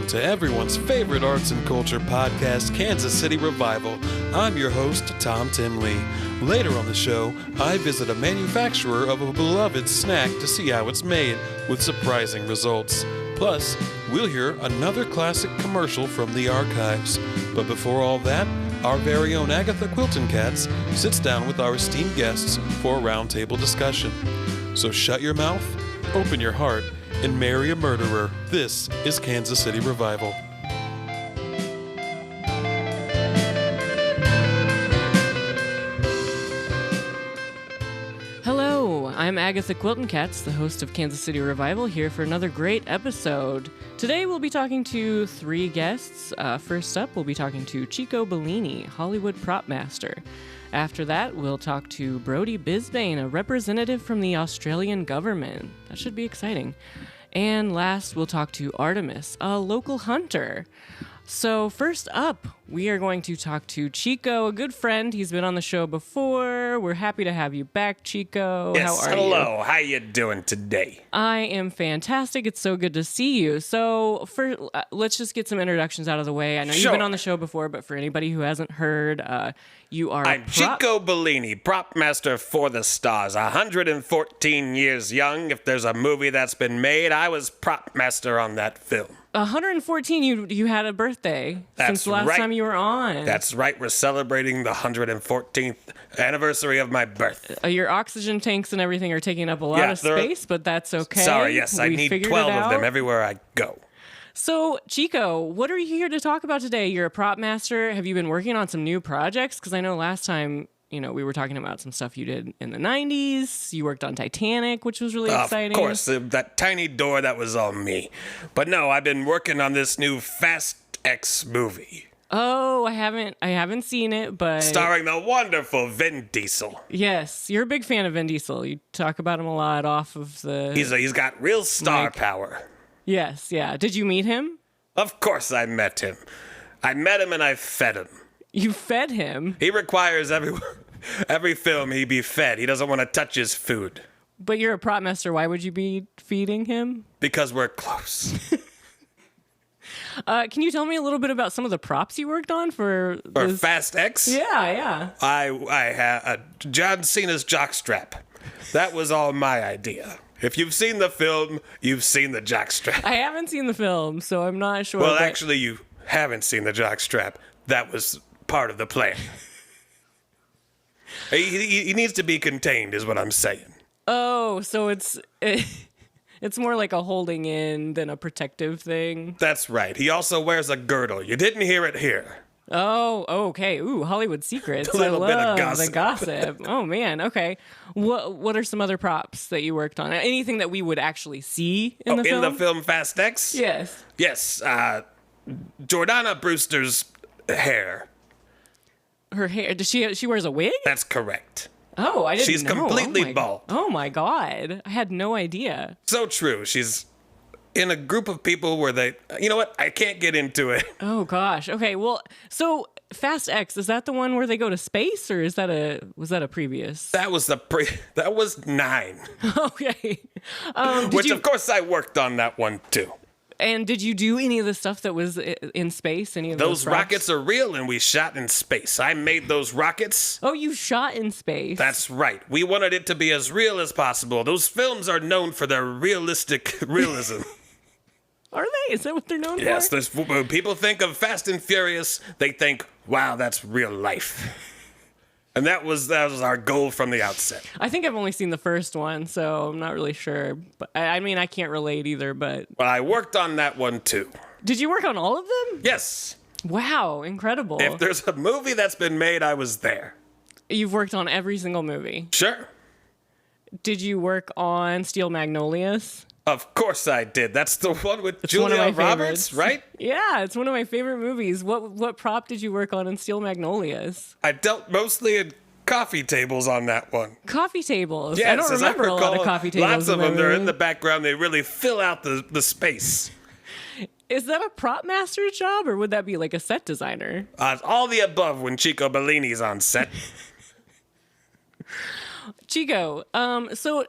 welcome to everyone's favorite arts and culture podcast, Kansas City Revival. I'm your host, Tom Timley. Later on the show, I visit a manufacturer of a beloved snack to see how it's made, with surprising results. Plus, we'll hear another classic commercial from the archives. But before all that, our very own Agatha Quilton Katz sits down with our esteemed guests for a roundtable discussion. So shut your mouth, open your heart, and marry a murderer. This is Kansas City Revival. Hello, I'm Agatha Quilton Katz, the host of Kansas City Revival, here for another great episode. Today we'll be talking to three guests. First up, we'll be talking to Chico Bellini, Hollywood prop master. After that, we'll talk to Brody Bisbane, a representative from the Australian government. That should be exciting. And last, we'll talk to Artemis, a local hunter. So first up, we are going to talk to Chico, a good friend. He's been on the show before. We're happy to have you back, Chico. Yes, how are hello. you? How you doing today? I am fantastic. It's so good to see you. So let's just get some introductions out of the way. I know you've been on the show before, but for anybody who hasn't heard, you are I'm Chico Bellini, prop master for the stars, 114 years young. If there's a movie that's been made, I was prop master on that film. 114, you had a birthday since the last time you were on. That's right. We're celebrating the 114th anniversary of my birth. Your oxygen tanks and everything are taking up a lot of space, but that's okay. Sorry, yes, I need 12 of them everywhere I go. So, Chico, what are you here to talk about today? You're a prop master. Have you been working on some new projects? Because I know last time, we were talking about some stuff you did in the 90s. You worked on Titanic, which was really exciting. Of course, that tiny door, that was all me. But no, I've been working on this new Fast X movie. Oh, I haven't seen it, but... Starring the wonderful Vin Diesel. Yes, you're a big fan of Vin Diesel. You talk about him a lot off of the... He's got real star power. Yes, yeah. Did you meet him? Of course I met him. I met him and I fed him. You fed him? He requires every film he be fed. He doesn't want to touch his food. But you're a prop master. Why would you be feeding him? Because we're close. Can you tell me a little bit about some of the props you worked on for Fast X? Yeah. I had John Cena's jockstrap. That was all my idea. If you've seen the film, you've seen the jockstrap. I haven't seen the film, so I'm not sure. Well, actually, you haven't seen the jockstrap. That was part of the plan. He needs to be contained, is what I'm saying. Oh, so it's more like a holding in than a protective thing. That's right. He also wears a girdle. You didn't hear it here. Oh, okay. Ooh, Hollywood secrets. A little bit of gossip. The gossip. Oh man. Okay. What are some other props that you worked on? Anything that we would actually see in the film? In the film Fast X? Yes. Yes. Jordana Brewster's hair. Her hair? Does she wears a wig? That's correct. Oh, I didn't know. She's completely bald. Oh my God. I had no idea. So true. She's in a group of people where they... You know what? I can't get into it. Oh gosh. Okay. Well, so Fast X, is that the one where they go to space, or was that a previous? That was that was 9. Okay. Which of course I worked on that one too. And did you do any of the stuff that was in space? Any of those props? rockets are real, and we shot in space. I made those rockets. Oh, you shot in space. That's right. We wanted it to be as real as possible. Those films are known for their realistic realism. Are they? Is that what they're known for? Yes. When people think of Fast and Furious, they think, "Wow, that's real life." And that was our goal from the outset. I think I've only seen the first one, so I'm not really sure. But I mean, I can't relate either. But well, I worked on that one too. Did you work on all of them? Yes. Wow, incredible. If there's a movie that's been made, I was there. You've worked on every single movie. Sure. Did you work on Steel Magnolias? Of course I did. That's the one with Julia Roberts, right? Yeah, it's one of my favorite movies. What prop did you work on in Steel Magnolias? I dealt mostly in coffee tables on that one. Coffee tables? Yes, I don't remember a lot of coffee tables. Lots of them. They're in the background. They really fill out the space. Is that a prop master's job, or would that be like a set designer? All the above when Chico Bellini's on set. Chico, so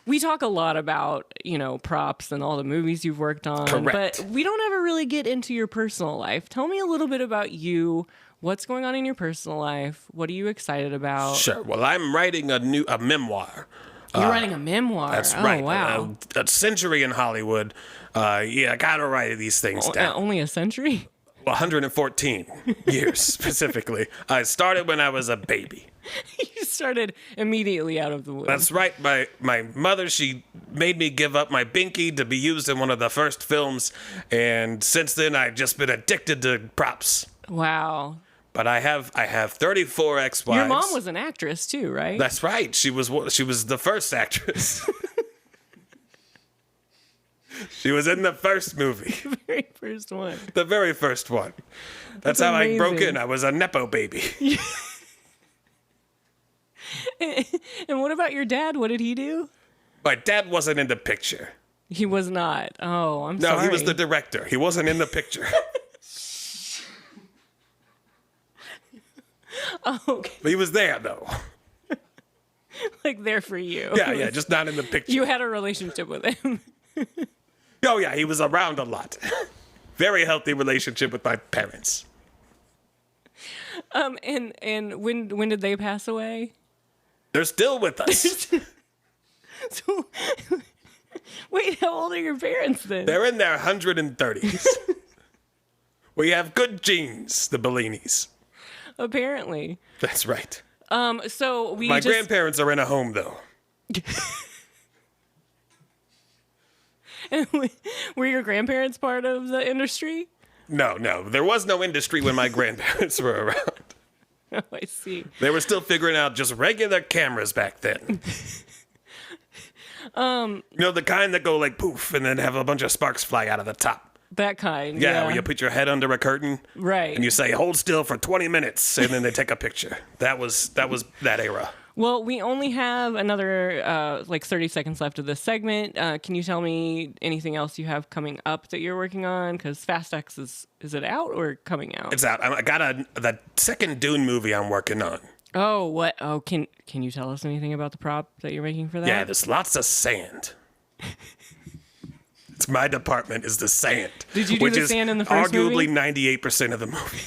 we talk a lot about, props and all the movies you've worked on. Correct. But we don't ever really get into your personal life. Tell me a little bit about you. What's going on in your personal life? What are you excited about? Sure. Well, I'm writing a memoir. You're writing a memoir. That's oh, right. Wow. A century in Hollywood. I gotta write these things down. Only a century? 114 years specifically. I started when I was a baby. You started immediately out of the womb. That's right. My mother, she made me give up my binky to be used in one of the first films, and since then I've just been addicted to props. Wow. But I have 34 ex-wives. Your mom was an actress too, right? That's right. She was the first actress. She was in the first movie. The very first one. The very first one. That's how I broke in. I was a Nepo baby. And what about your dad? What did he do? My dad wasn't in the picture. He was not. Oh, I'm No, sorry. he was the director. He wasn't in the picture. Oh, okay. But he was there, though. Like there for you. Yeah, just not in the picture. You had a relationship with him. Oh, yeah, he was around a lot. Very healthy relationship with my parents. And when did they pass away? They're still with us. So, wait, how old are your parents then? They're in their 130s. We have good genes, the Bellinis. Apparently. That's right. So My grandparents are in a home, though. Were your grandparents part of the industry? No. There was no industry when my grandparents were around. Oh, I see. They were still figuring out just regular cameras back then. The kind that go like poof and then have a bunch of sparks fly out of the top. That kind. Yeah, where you put your head under a curtain. Right. And you say, hold still for 20 minutes, and then they take a picture. That was that era. Well, we only have another 30 seconds left of this segment. Can you tell me anything else you have coming up that you're working on? Because Fast X is it out or coming out? It's out. I got the second Dune movie I'm working on. Oh, what? Oh, can you tell us anything about the prop that you're making for that? Yeah, there's lots of sand. It's my department is the sand. Did you do the sand in the first arguably movie? 98% of the movie.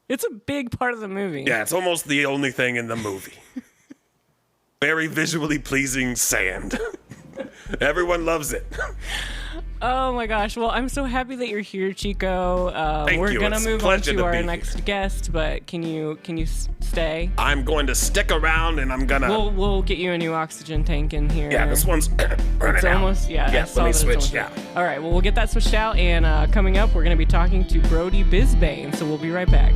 It's a big part of the movie. Yeah, it's almost the only thing in the movie. Very visually pleasing sand. Everyone loves it. Oh my gosh. Well, I'm so happy that you're here, Chico. Thank we're you. gonna It's a move on pleasure to to our be next guest, but can you stay? I'm going to stick around and I'm gonna. We'll get you a new oxygen tank in here. Yeah, this one's running It's out. almost, yeah. Yeah, I saw let me that it's switch. almost- Yeah. All right, well, we'll get that switched out, and coming up, we're going to be talking to Brody Bisbane, so we'll be right back.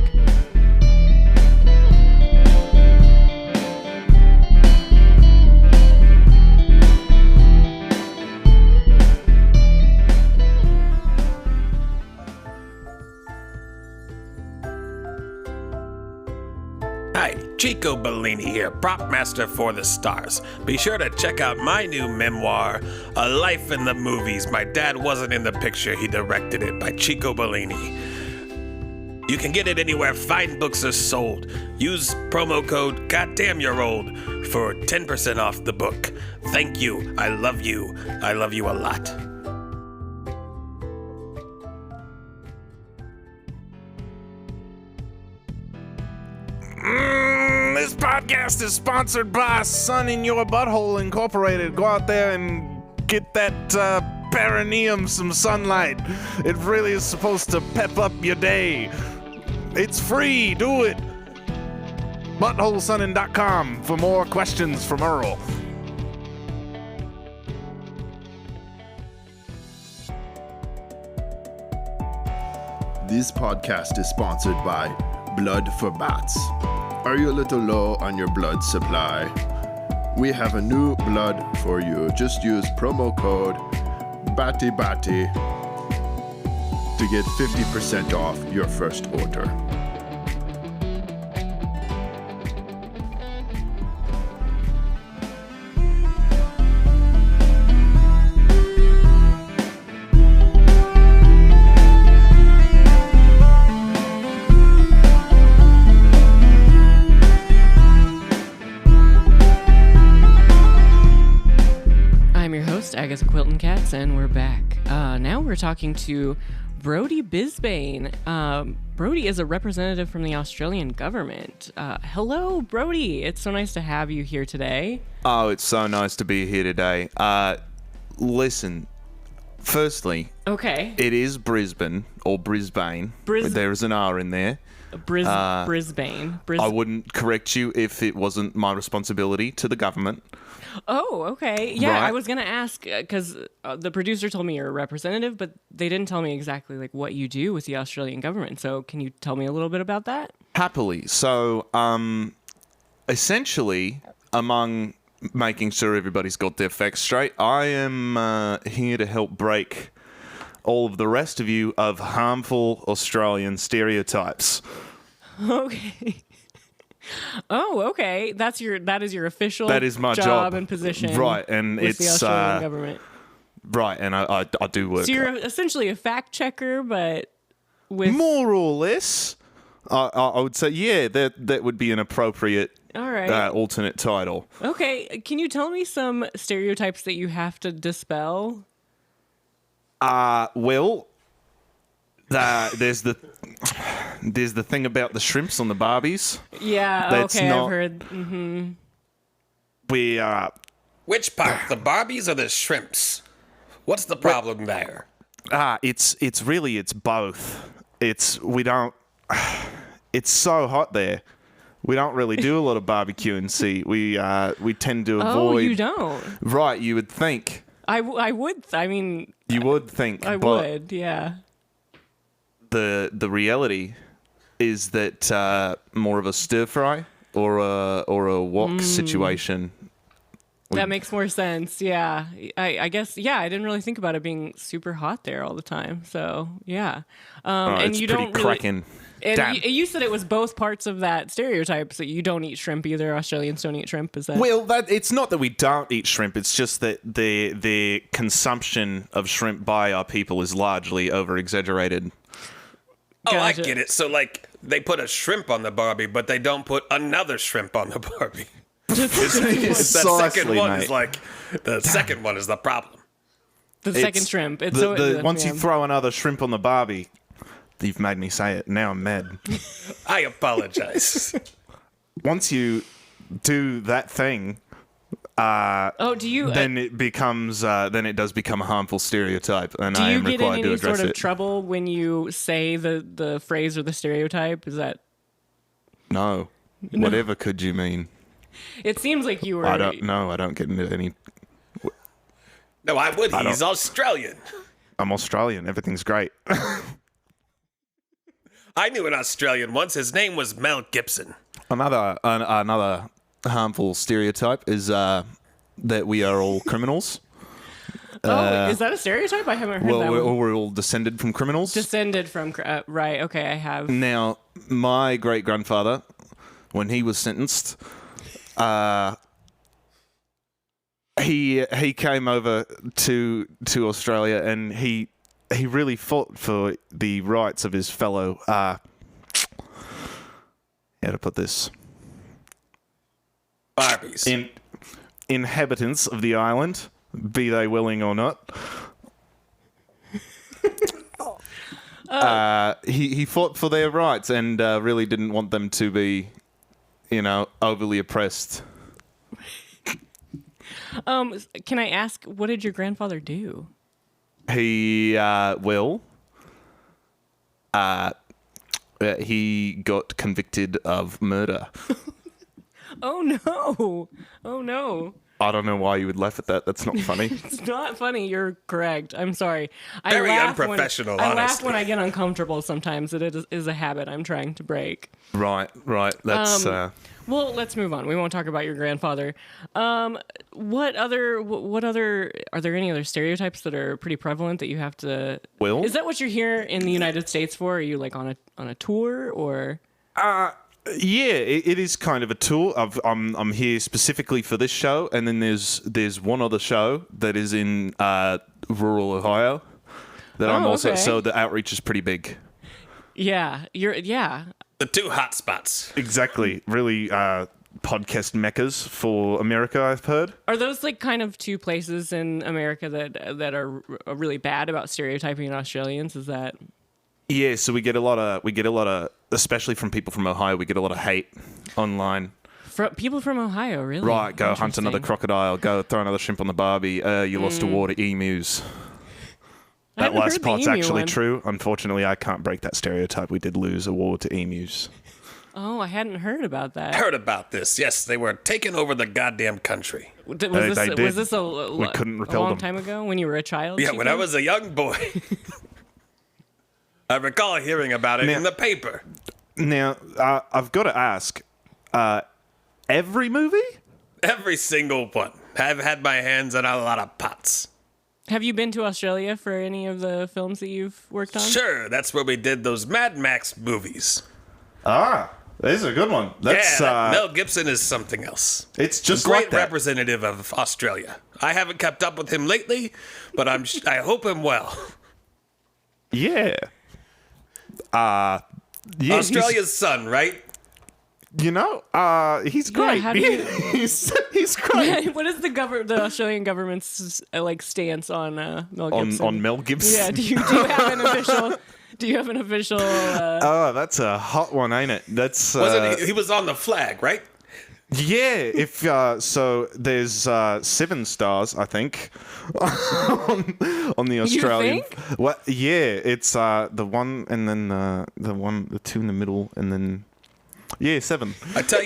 Hi, Chico Bellini here, prop master for the stars. Be sure to check out my new memoir, A Life in the Movies. My dad wasn't in the picture, he directed it, by Chico Bellini. You can get it anywhere fine books are sold. Use promo code GODDAMNYOU'ROLD for 10% off the book. Thank you. I love you. I love you a lot. This podcast is sponsored by Sun in Your Butthole Incorporated. Go out there and get that perineum some sunlight. It really is supposed to pep up your day. It's free. Do it. ButtholeSunnin.com for more questions from Earl. This podcast is sponsored by Blood for Bats. Are you a little low on your blood supply? We have a new blood for you. Just use promo code BATTYBATTY to get 50% off your first order. Agatha Quilton Cats, and we're back. Now we're talking to Brody Bisbane. Brody is a representative from the Australian government. Hello, Brody. It's so nice to have you here today. Oh, it's so nice to be here today. Listen, firstly, Okay. it is Brisbane or Brisbane. There is an R in there. Brisbane. I wouldn't correct you if it wasn't my responsibility to the government. Oh, okay. Yeah, Right. I was going to ask because the producer told me you're a representative, but they didn't tell me exactly like what you do with the Australian government. So can you tell me a little bit about that? Happily. So, essentially, among making sure everybody's got their facts straight, I am here to help break all of the rest of you of harmful Australian stereotypes. Okay. Oh, okay. That is your official That is my job and position. Right, and with the it's Australian government. right, and I do work. So you're essentially a fact checker, but with More or less. I would say, yeah, that would be an appropriate all right. alternate title. Okay, can you tell me some stereotypes that you have to dispel? Well, there's the thing about the shrimps on the Barbies. Yeah, That's okay, not- I've heard. We Which part, the Barbies or the shrimps? What's the problem there? it's both. It's so hot there. We don't really do a lot of barbecuing. See, we tend to avoid. Oh, you don't? Right, you would think. I would. I mean, You would think. I but would. Yeah. The reality is that more of a stir fry or a wok situation. That makes more sense. Yeah. I guess, yeah, I didn't really think about it being super hot there all the time. So, yeah. And it's you pretty don't really. cracking. And Damn. you said it was both parts of that stereotype. So you don't eat shrimp either. Australians don't eat shrimp. Is that? Well, it's not that we don't eat shrimp. It's just that the consumption of shrimp by our people is largely over exaggerated. Oh, I Gotcha. get it. So, like, they put a shrimp on the Barbie, but they don't put another shrimp on the Barbie. That second Precisely, one mate. is like, the second one is the problem. The second shrimp. It's Once you throw another shrimp on the Barbie, you've made me say it. Now I'm mad. I apologize. Once you do that thing, Oh, do you? then it becomes then it does become a harmful stereotype, and Do I you am get in required to any address sort of it. trouble when you say the phrase or the stereotype? Is that? No. Whatever could you mean? It seems like you were. I don't know. I don't get into any. No, I would. He's Australian. I'm Australian. Everything's great. I knew an Australian once. His name was Mel Gibson. Another harmful stereotype is that we are all criminals. Oh, is that a stereotype? I haven't heard Well, that one. we're all descended from criminals. Descended from right. Okay, I have. Now, my great grandfather, when he was sentenced, he came over to Australia, and he really fought for the rights of his fellow. How to put this? Barbies. Inhabitants of the island, be they willing or not. He fought for their rights and really didn't want them to be, overly oppressed. Can I ask, what did your grandfather do? He he got convicted of murder. Oh no! Oh no! I don't know why you would laugh at that. That's not funny. It's not funny. You're correct. I'm sorry. Very I laugh unprofessional, I laugh honestly. when I get uncomfortable sometimes. It is a habit I'm trying to break. Right. That's Well, let's move on. We won't talk about your grandfather. What other are there any other stereotypes that are pretty prevalent that you have to? Will? Is that what you're here in the United States for? Are you like on a tour or? Yeah, it is kind of a tour. I'm here specifically for this show, and then there's one other show that is in rural Ohio that I'm also. okay. So the outreach is pretty big. Yeah, The two hot spots. Exactly. Really podcast meccas for America, I've heard. Are those like kind of two places in America that are really bad about stereotyping Australians? Is that? Yeah, so we get a lot of, especially from people from Ohio, we get a lot of hate online. People from Ohio, really? Right, go hunt another Interesting. crocodile, go throw another shrimp on the barbie. You lost a war to emus. I That haven't last heard the part's emu actually one. true. Unfortunately, I can't break that stereotype. We did lose a war to emus. Oh, I hadn't heard about that. Heard about this. Yes, they were taking over the goddamn country. Was They this did. We couldn't repel long them. time ago when you were a child? Yeah, when I Chico? was a young boy. I recall hearing about it Now- in the paper. Now, I've got to ask, every movie? Every single one. I've had my hands on a lot of pots. Have you been to Australia for any of the films that you've worked on? Sure, that's where we did those Mad Max movies. This is a good one. That's Mel Gibson is something else. it's just Great like that. representative of Australia. I haven't kept up with him lately, but I hope him well. Yeah. Yeah, Australia's son, right? he's great. how do you- he's great. What is the Australian government's like stance on Mel Gibson? on Mel Gibson. Yeah. Do you have an official? Do you have an official? Oh, that's a hot one, ain't it? That's Wasn't he was on the flag, right? yeah. If so, there's 7 stars, I think, on the Australian. think? What? Yeah, it's the one, and then the 2 in the middle, and then 7. I tell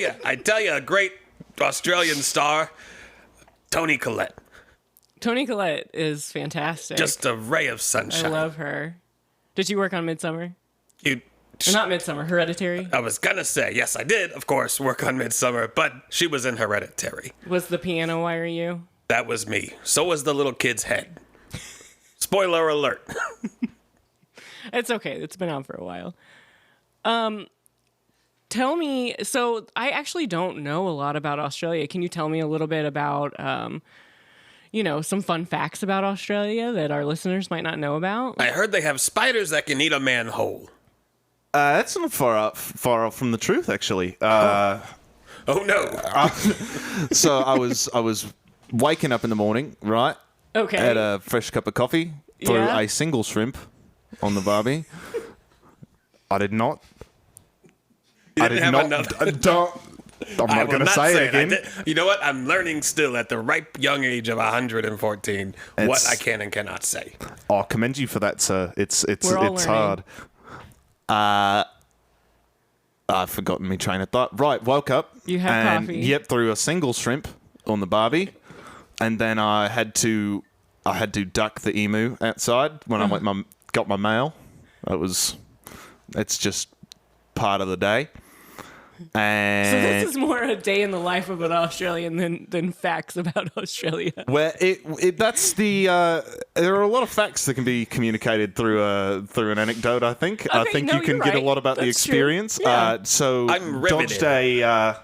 you, a great Australian star, Toni Collette. Toni Collette is fantastic. Just a ray of I sunshine. love her. Did you work on Midsummer? You. Or not Midsummer, Hereditary. I was gonna say, yes, I did, of course, work on Midsummer, but she was in Hereditary. Was the piano wire you? That was me. So was the little kid's head. Spoiler alert. It's okay. It's been out for a while. Tell me. So I actually don't know a lot about Australia. Can you tell me a little bit about, some fun facts about Australia that our listeners might not know about? I heard they have spiders that can eat a man whole. That's not far off from the truth, actually. Oh no. So I was waking up in the morning, right? Okay. Had a fresh cup of coffee, threw Yeah. a single shrimp on the barbie. I did not. I did have not. another- I'm I not will going to say it I again. did- You know what? I'm learning still at the ripe young age of 114 what It's- I can and cannot say. I commend you for that, sir. It's We're all hard. I've forgotten me train of thought. Right, woke up. You had and, coffee. Yep, threw a single shrimp on the barbie, and then I had to duck the emu outside when I got my mail. It's just part of the day. And So this is more a day in the life of an Australian than facts about Australia. Well, that's the there are a lot of facts that can be communicated through an anecdote. I think no, you can you're get a right. lot about the That's true. experience. Yeah. So I'm riveted. dodged a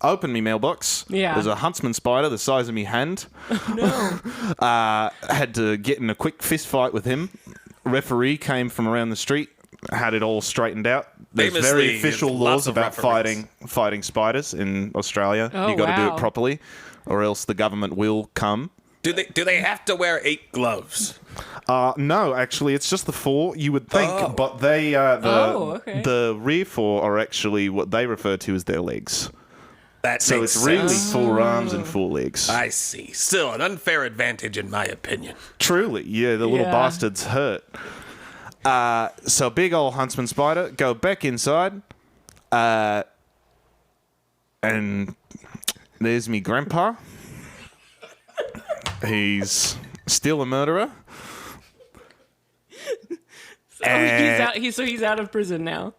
opened me mailbox. Yeah. There's a huntsman spider the size of me hand. Had to get in a quick fist fight with him. Referee came from around the street. Had it all straightened out. There's Famously, very official lots laws of about referees. fighting spiders in Australia. Oh, You got to do wow. it properly, or else the government will come. Do they have to wear 8 gloves? No, actually, it's just the 4. You would think, Oh. but they okay. the rear 4 are actually what they refer to as their legs. That So makes it's really sense. 4 arms and 4 legs. I see. Still an unfair advantage in my opinion. Truly, yeah, the little Yeah. bastards hurt. So big old huntsman spider, go back inside, and there's me grandpa. He's still a murderer. He's out of prison now,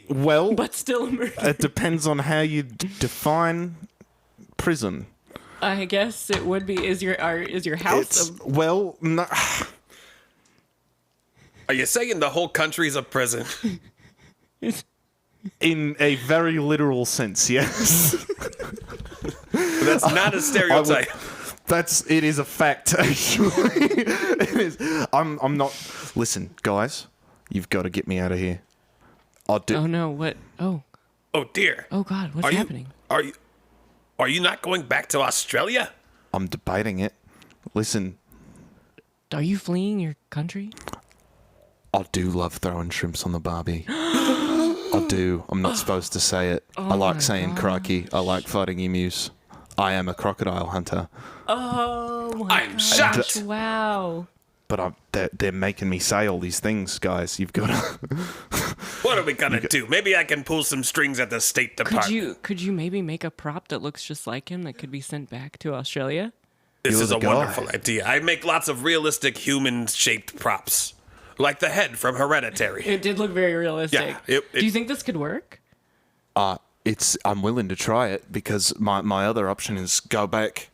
Well, but still a murderer. it depends on how you define prison. I guess it would be. Is your house? Well, no, Are you saying the whole country's a prison? in a very literal sense, yes. That's not a stereotype. It is a fact, actually. It is. I'm not. Listen, guys, you've got to get me out of here. I'll do. Oh no! What? Oh Oh dear. God! What's Are happening? Are you not going back to Australia? I'm debating it. Listen, Are you fleeing your country? I do love throwing shrimps on the barbie. I do. I'm not supposed to say it. I like saying crikey. I like fighting emus. I am a crocodile hunter. Oh my I'm shocked. Wow. But they're making me say all these things, guys. You've got to... What are we gonna do? Maybe I can pull some strings at the State Department. Could you maybe make a prop that looks just like him that could be sent back to Australia? This You're is the a guy. wonderful idea. I make lots of realistic human-shaped props. Like the head from Hereditary. It did look very realistic. Yeah, Do you think this could work? I'm willing to try it because my other option is go back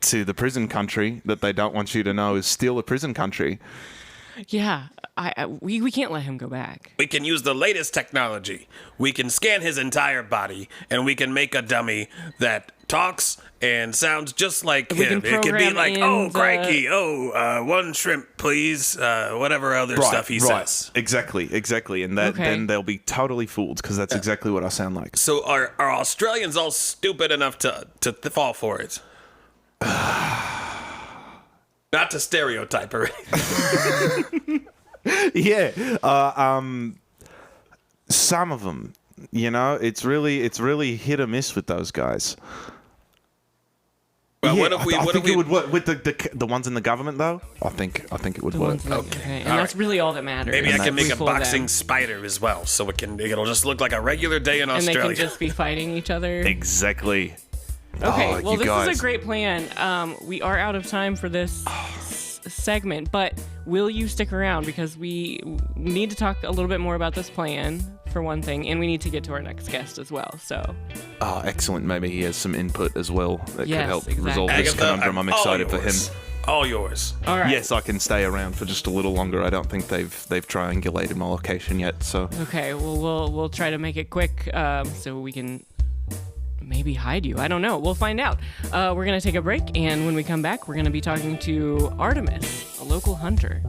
to the prison country that they don't want you to know is still a prison country. Yeah. We can't let him go back. We can use the latest technology. We can scan his entire body, and we can make a dummy that talks and sounds just like We him. can It could be program like, in oh, the- crikey, one shrimp, please, whatever other stuff he says. Exactly. And Okay. then they'll be totally fooled because that's exactly what I sound like. So are Australians all stupid enough to fall for it? Not to stereotype or anything. Yeah. Some of them, it's really hit or miss with those guys. Well, Yeah, what if we? I What think if it we? would work with the ones in the government though. I think it would The work. ones that- Okay. And All that's right. really all that matters. Maybe I is can if make we a fool them. boxing spider as well, so it'll just look like a regular day in And they Australia. can just be fighting each other. Exactly. Okay, Oh, well, you this guys. is a great plan. We are out of time for this segment, but will you stick around? Because we need to talk a little bit more about this plan, for one thing, and we need to get to our next guest as well. So, Oh, excellent. Maybe he has some input as well that Yes, could help exactly. resolve this Agatha, conundrum. I'm excited for him. yours. All yours. all right. Yes, I can stay around for just a little longer. I don't think they've triangulated my location yet. So Okay, well, we'll try to make it quick so we can maybe hide you. I don't know. We'll find out. We're going to take a break, and when we come back, we're going to be talking to Artemis, a local hunter.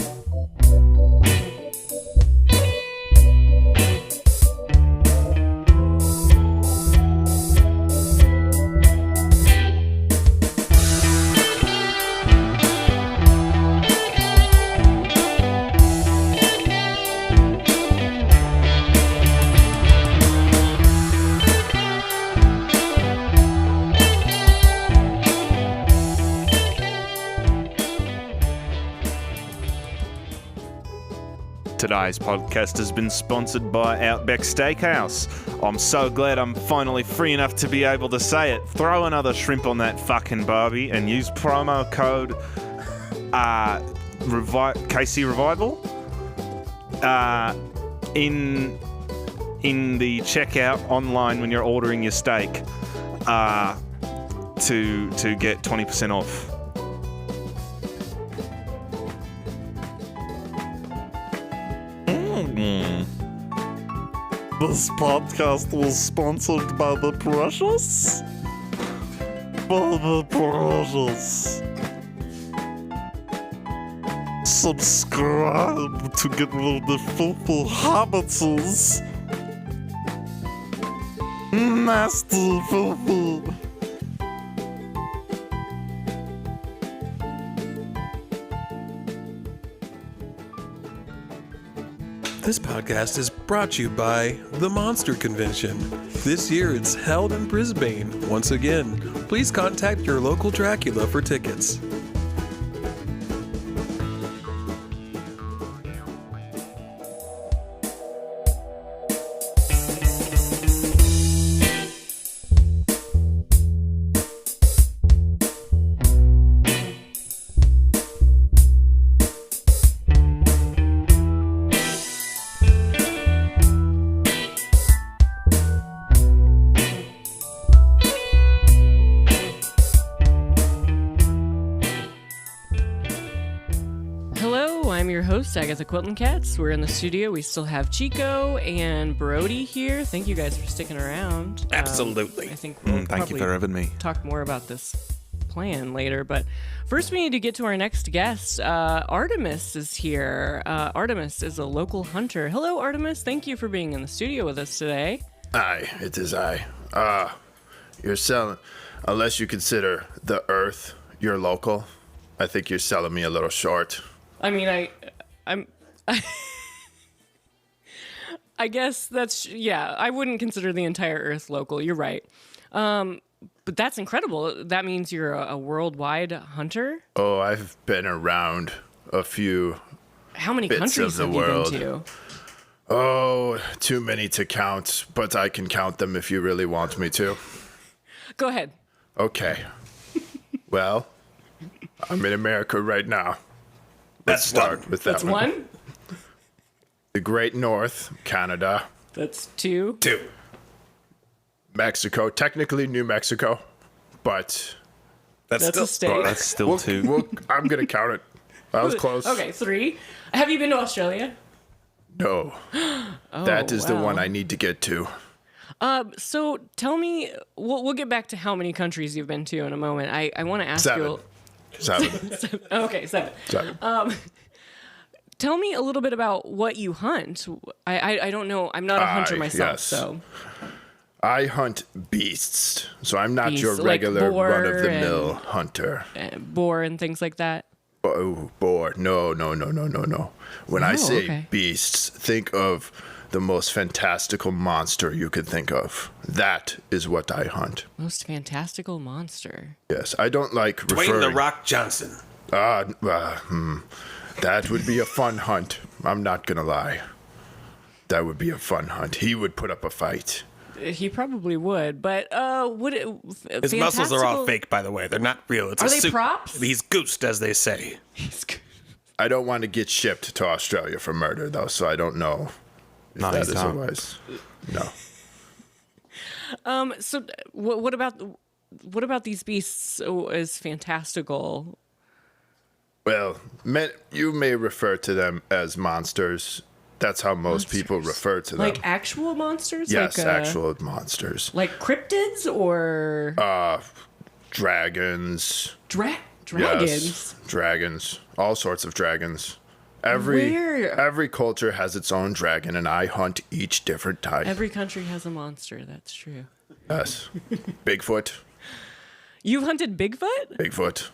today's podcast has been sponsored by Outback Steakhouse. I'm so glad I'm finally free enough to be able to say it. Throw another shrimp on that fucking Barbie and use promo code KC Revival in the checkout online when you're ordering your steak to get 20% off. This podcast was sponsored by The Precious. By The Precious. Subscribe to get rid of the filthy habits. Nasty filthy. This podcast is brought to you by the Monster Convention. This year it's held in Brisbane. Once again, please contact your local Dracula for tickets. Hello, I'm your host, Agatha Quilton Katz. We're in the studio. We still have Chico and Brody here. Thank you guys for sticking around. Absolutely. I think we'll Thank you probably for having me. talk more about this plan later, but first we need to get to our next guest. Artemis is here. Artemis is a local hunter. Hello, Artemis. Thank you for being in the studio with us today. Aye, it is I. You're selling. unless you consider the Earth your local, I think you're selling me a little short. I mean, I'm. I guess that's I wouldn't consider the entire Earth local. You're right. But that's incredible. That means you're a worldwide hunter. Oh, I've been around a few. How many bits countries of the have world. you been to? Oh, too many to count, but I can count them if you really want me to. Go ahead. Okay. Well, I'm in America right now. Let's start with that That's one. one. The Great North, Canada, That's two. 2. Mexico, technically New Mexico, but That's That's still a state. That's still 2. I'm going to count it. I was close. Okay, 3. Have you been to Australia? No. That is the one I need to get to. So tell me, we'll get back to how many countries you've been to in a moment. I want to ask 7. 7. you. Okay, 7. 7. Tell me a little bit about what you hunt. I don't know. I'm not a hunter myself, yes. so I hunt beasts, so I'm not your Beasts, like regular boar run-of-the-mill hunter. boar and things like that. Oh, boar. No. When I say okay. beasts, think of the most fantastical monster you could think of. That is what I hunt. Most fantastical monster. Yes, I don't like Dwayne referring... The Rock Johnson. That would be a fun hunt. I'm not gonna lie. That would be a fun hunt. He would put up a fight. He probably would, but would it? His muscles are all fake, by the way. They're not real. It's Are a they suit. props? He's goosed, as they say. I don't want to get shipped to Australia for murder, though, so I don't know if No, that he's is not. wise. No. So what about these beasts as fantastical? Well, you may refer to them as monsters. That's how most people refer to them. Like actual monsters? Yes, like, actual monsters. Like cryptids or Dragons. dragons? Yes, dragons. All sorts of dragons. Where? Every culture has its own dragon, and I hunt each different type. Every country has a monster. That's true. Yes. Bigfoot. You've hunted Bigfoot? Bigfoot.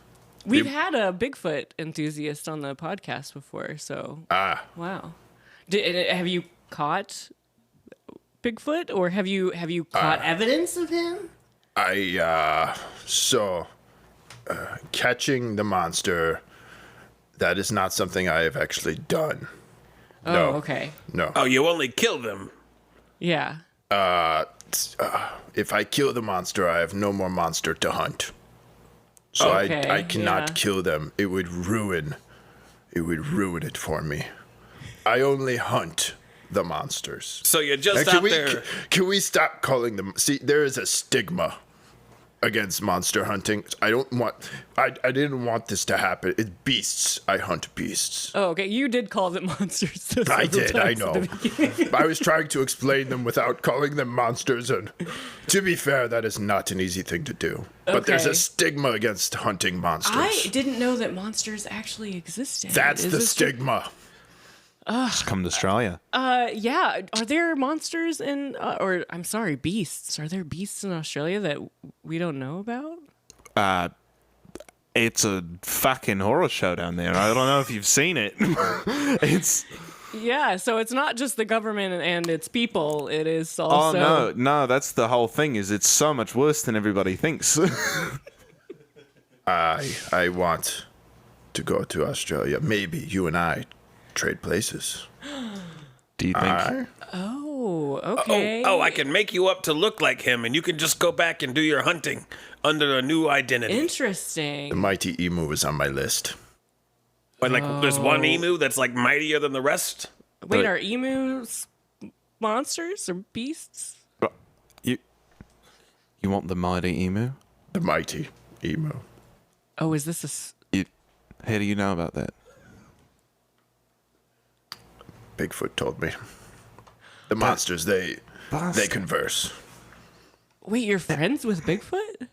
We've had a Bigfoot enthusiast on the podcast before, so wow. Have you caught Bigfoot, or have you caught evidence of him? Catching the monster, that is not something I have actually done. Oh, No. okay. No. Oh, you only kill them. Yeah. If I kill the monster, I have no more monster to hunt. So Okay, I cannot yeah. kill them. It would ruin it for me. I only hunt the monsters. So you're just Now, out there. can we stop calling them? See, there is a stigma against monster hunting. I didn't want this to happen. It's beasts. I hunt beasts. Oh, okay. You did call them monsters. though, I several did, I times at know. the beginning. I was trying to explain them without calling them monsters, and to be fair, that is not an easy thing to do. But there's Okay. a stigma against hunting monsters. I didn't know that monsters actually existed. That's Is the this stigma. Just come to Australia. Yeah. Are there monsters in, or I'm sorry, beasts? Are there beasts in Australia that we don't know about? It's a fucking horror show down there. I don't know if you've seen it. It's Yeah. So it's not just the government and its people. It is oh also. no, that's the whole thing. Is it's so much worse than everybody thinks. I want to go to Australia. Maybe you and I trade places. Do you think? Oh, okay. Oh, I can make you up to look like him, and you can just go back and do your hunting under a new identity. The Interesting. mighty emu is on my list. And there's one emu that's like mightier than the rest. Wait, are emus monsters or beasts? You want the mighty emu? The mighty emu. Oh, is this a? How do you know about that? Bigfoot told me. The monsters, they converse. Wait, you're friends with Bigfoot?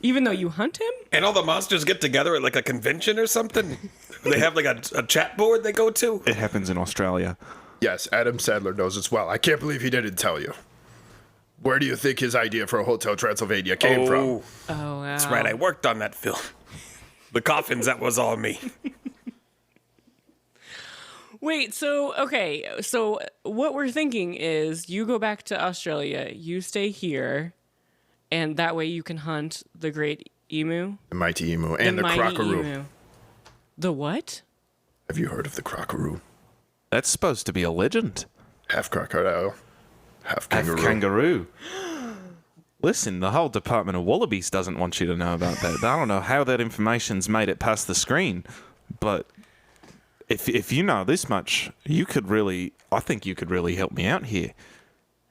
Even though you hunt him? And all the monsters get together at like a convention or something. They have like a chat board they go to. It happens in Australia. Yes, Adam Sandler knows as well. I can't believe he didn't tell you. Where do you think his idea for a Hotel Transylvania came from? Oh, Oh, wow. that's right. I worked on that film. The coffins, that was all me. Wait, so, okay. So, what we're thinking is you go back to Australia, you stay here, and that way you can hunt the great emu. The mighty emu and the mighty crocodile. emu. The what? Have you heard of the crocodile? That's supposed to be a legend. Half crocodile, half kangaroo. Kangaroo. Listen, the whole Department of Wallabies doesn't want you to know about that. I don't know how that information's made it past the screen, but if you know this much, I think you could really help me out here.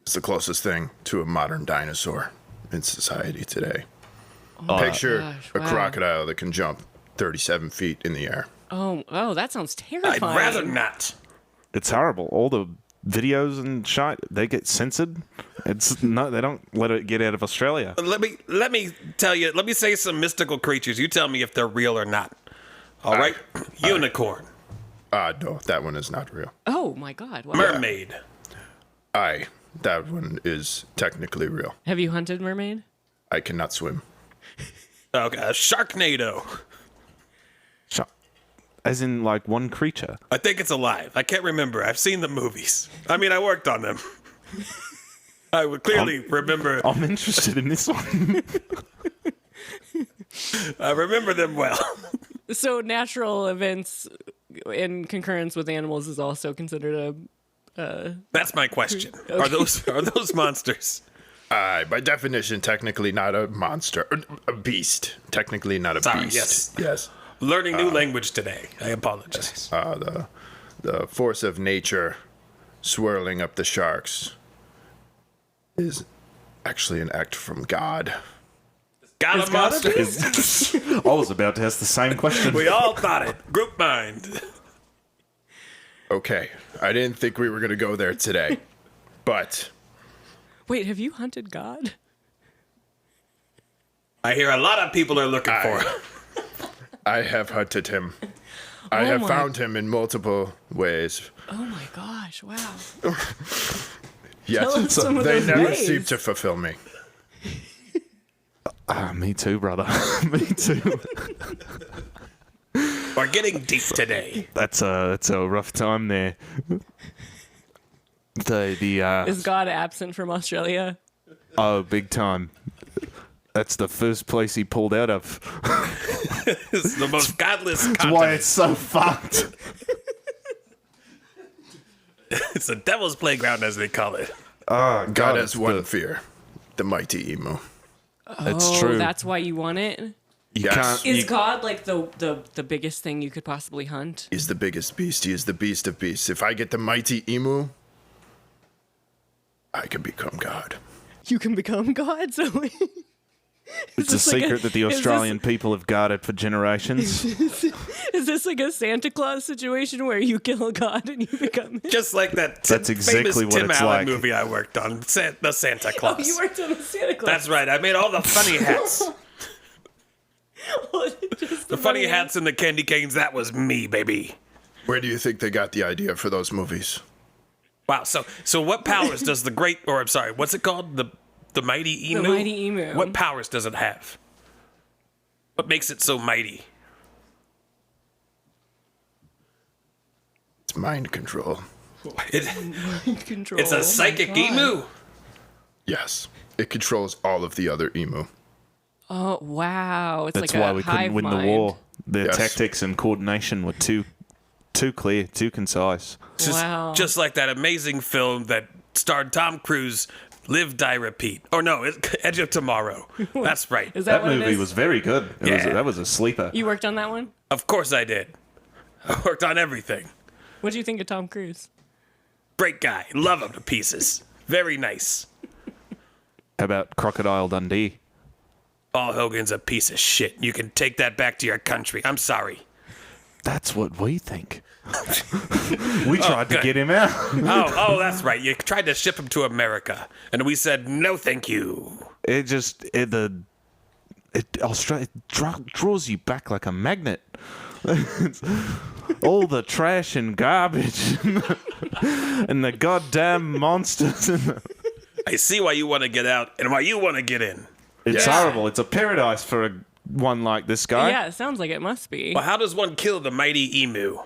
It's the closest thing to a modern dinosaur in society today. Picture gosh, a wow. crocodile that can jump 37 feet in the air. Oh, that sounds terrifying. I'd rather not. It's horrible. All the videos and shit, they get censored. They don't let it get out of Australia. Let me tell you. Let me say some mystical creatures. You tell me if they're real or not. All right. Unicorn, No, that one is not real. Oh, my God. Wow. mermaid, That one is technically real. Have you hunted mermaid? I cannot swim. okay, Sharknado. As in, like, one creature. I think it's alive. I can't remember. I've seen the movies. I mean, I worked on them. I would clearly remember. I'm interested in this one. I remember them well. So natural events in concurrence with animals is also considered That's my question. Are those monsters? By definition, technically not a monster. A beast. Technically not a Sorry, beast. yes. Yes. Learning new language today. I apologize. The force of nature swirling up the sharks is actually an act from God. Got a monster. I was about to ask the same question. We all thought it. Group mind. Okay, I didn't think we were going to go there today, but Wait, have you hunted God? I hear a lot of people are looking for it. I have hunted him. I Oh have my- found him in multiple ways. Oh my gosh, wow. Yes, Tell us some of they those never ways. seem to fulfill me. Me too, brother. Me too. We're getting deep today. That's a rough time there. Is God absent from Australia? Oh, big time. That's the first place he pulled out of. It's the most godless That's continent. why it's so fucked. It's the devil's playground, as they call it. Oh, God has it's one fear: the mighty emu. It's Oh, true. that's why you want it? You Yes. can't. Is You, God like the biggest thing you could possibly hunt? He's the biggest beast. He is the beast of beasts. If I get the mighty emu, I can become God. You can become God, so it's a secret that the Australian people have guarded for generations. Is this like a Santa Claus situation where you kill a god and you become it? Just like that That's exactly famous what Tim it's Allen like. movie I worked on, the Santa Oh, Claus. you worked on a Santa Claus. That's right. I made all the funny hats. Just The funny hats and the candy canes, that was me, baby. Where do you think they got the idea for those movies? Wow. So what powers does the great, or I'm sorry, what's it called? The mighty emu? The mighty emu. What powers does it have? What makes it so mighty? It's mind control. Control. It's a psychic emu. Yes, it controls all of the other emu. Oh wow! It's That's like why a we hive couldn't win mind. the war. Their Yes. tactics and coordination were too clear, too concise. Wow. Just like that amazing film that starred Tom Cruise, Live, Die, Repeat. Or no, Edge of Tomorrow. That's right. Is That what it movie is? was very good. That was a sleeper. You worked on that one. Of course I did. I worked on everything. What do you think of Tom Cruise? Great guy. Love him to pieces. Very nice. How about Crocodile Dundee? Paul Hogan's a piece of shit. You can take that back to your country. I'm sorry. That's what we think. We tried to good. get him out. Oh, that's right. You tried to ship him to America, and we said no, thank you. Australia draws you back like a magnet. All the trash and garbage and the goddamn monsters. I see why you want to get out and why you want to get in. It's Yeah. horrible. It's a paradise for one like this guy. Yeah, it sounds like it must be. Well, how does one kill the mighty emu?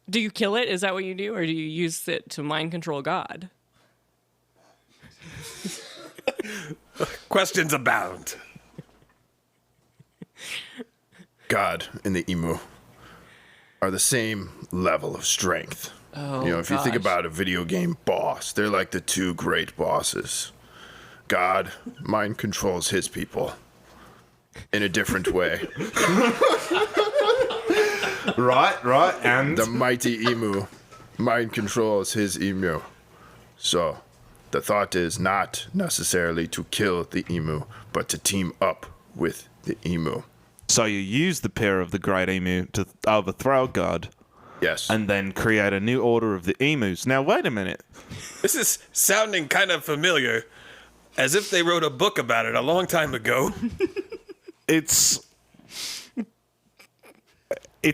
Do you kill it? Is that what you do? Or do you use it to mind control God? Questions abound. God and the emu are the same level of strength. Oh, If you think gosh. about a video game boss, they're like the two great bosses. God mind controls his people in a different way. Right. And The mighty emu mind controls his emu. So, the thought is not necessarily to kill the emu, but to team up with the emu. so you use the power of the great emu to overthrow God Yes. and then create a new order of the emus. Now, wait a minute. This is sounding kind of familiar, as if they wrote a book about it a long time ago. It's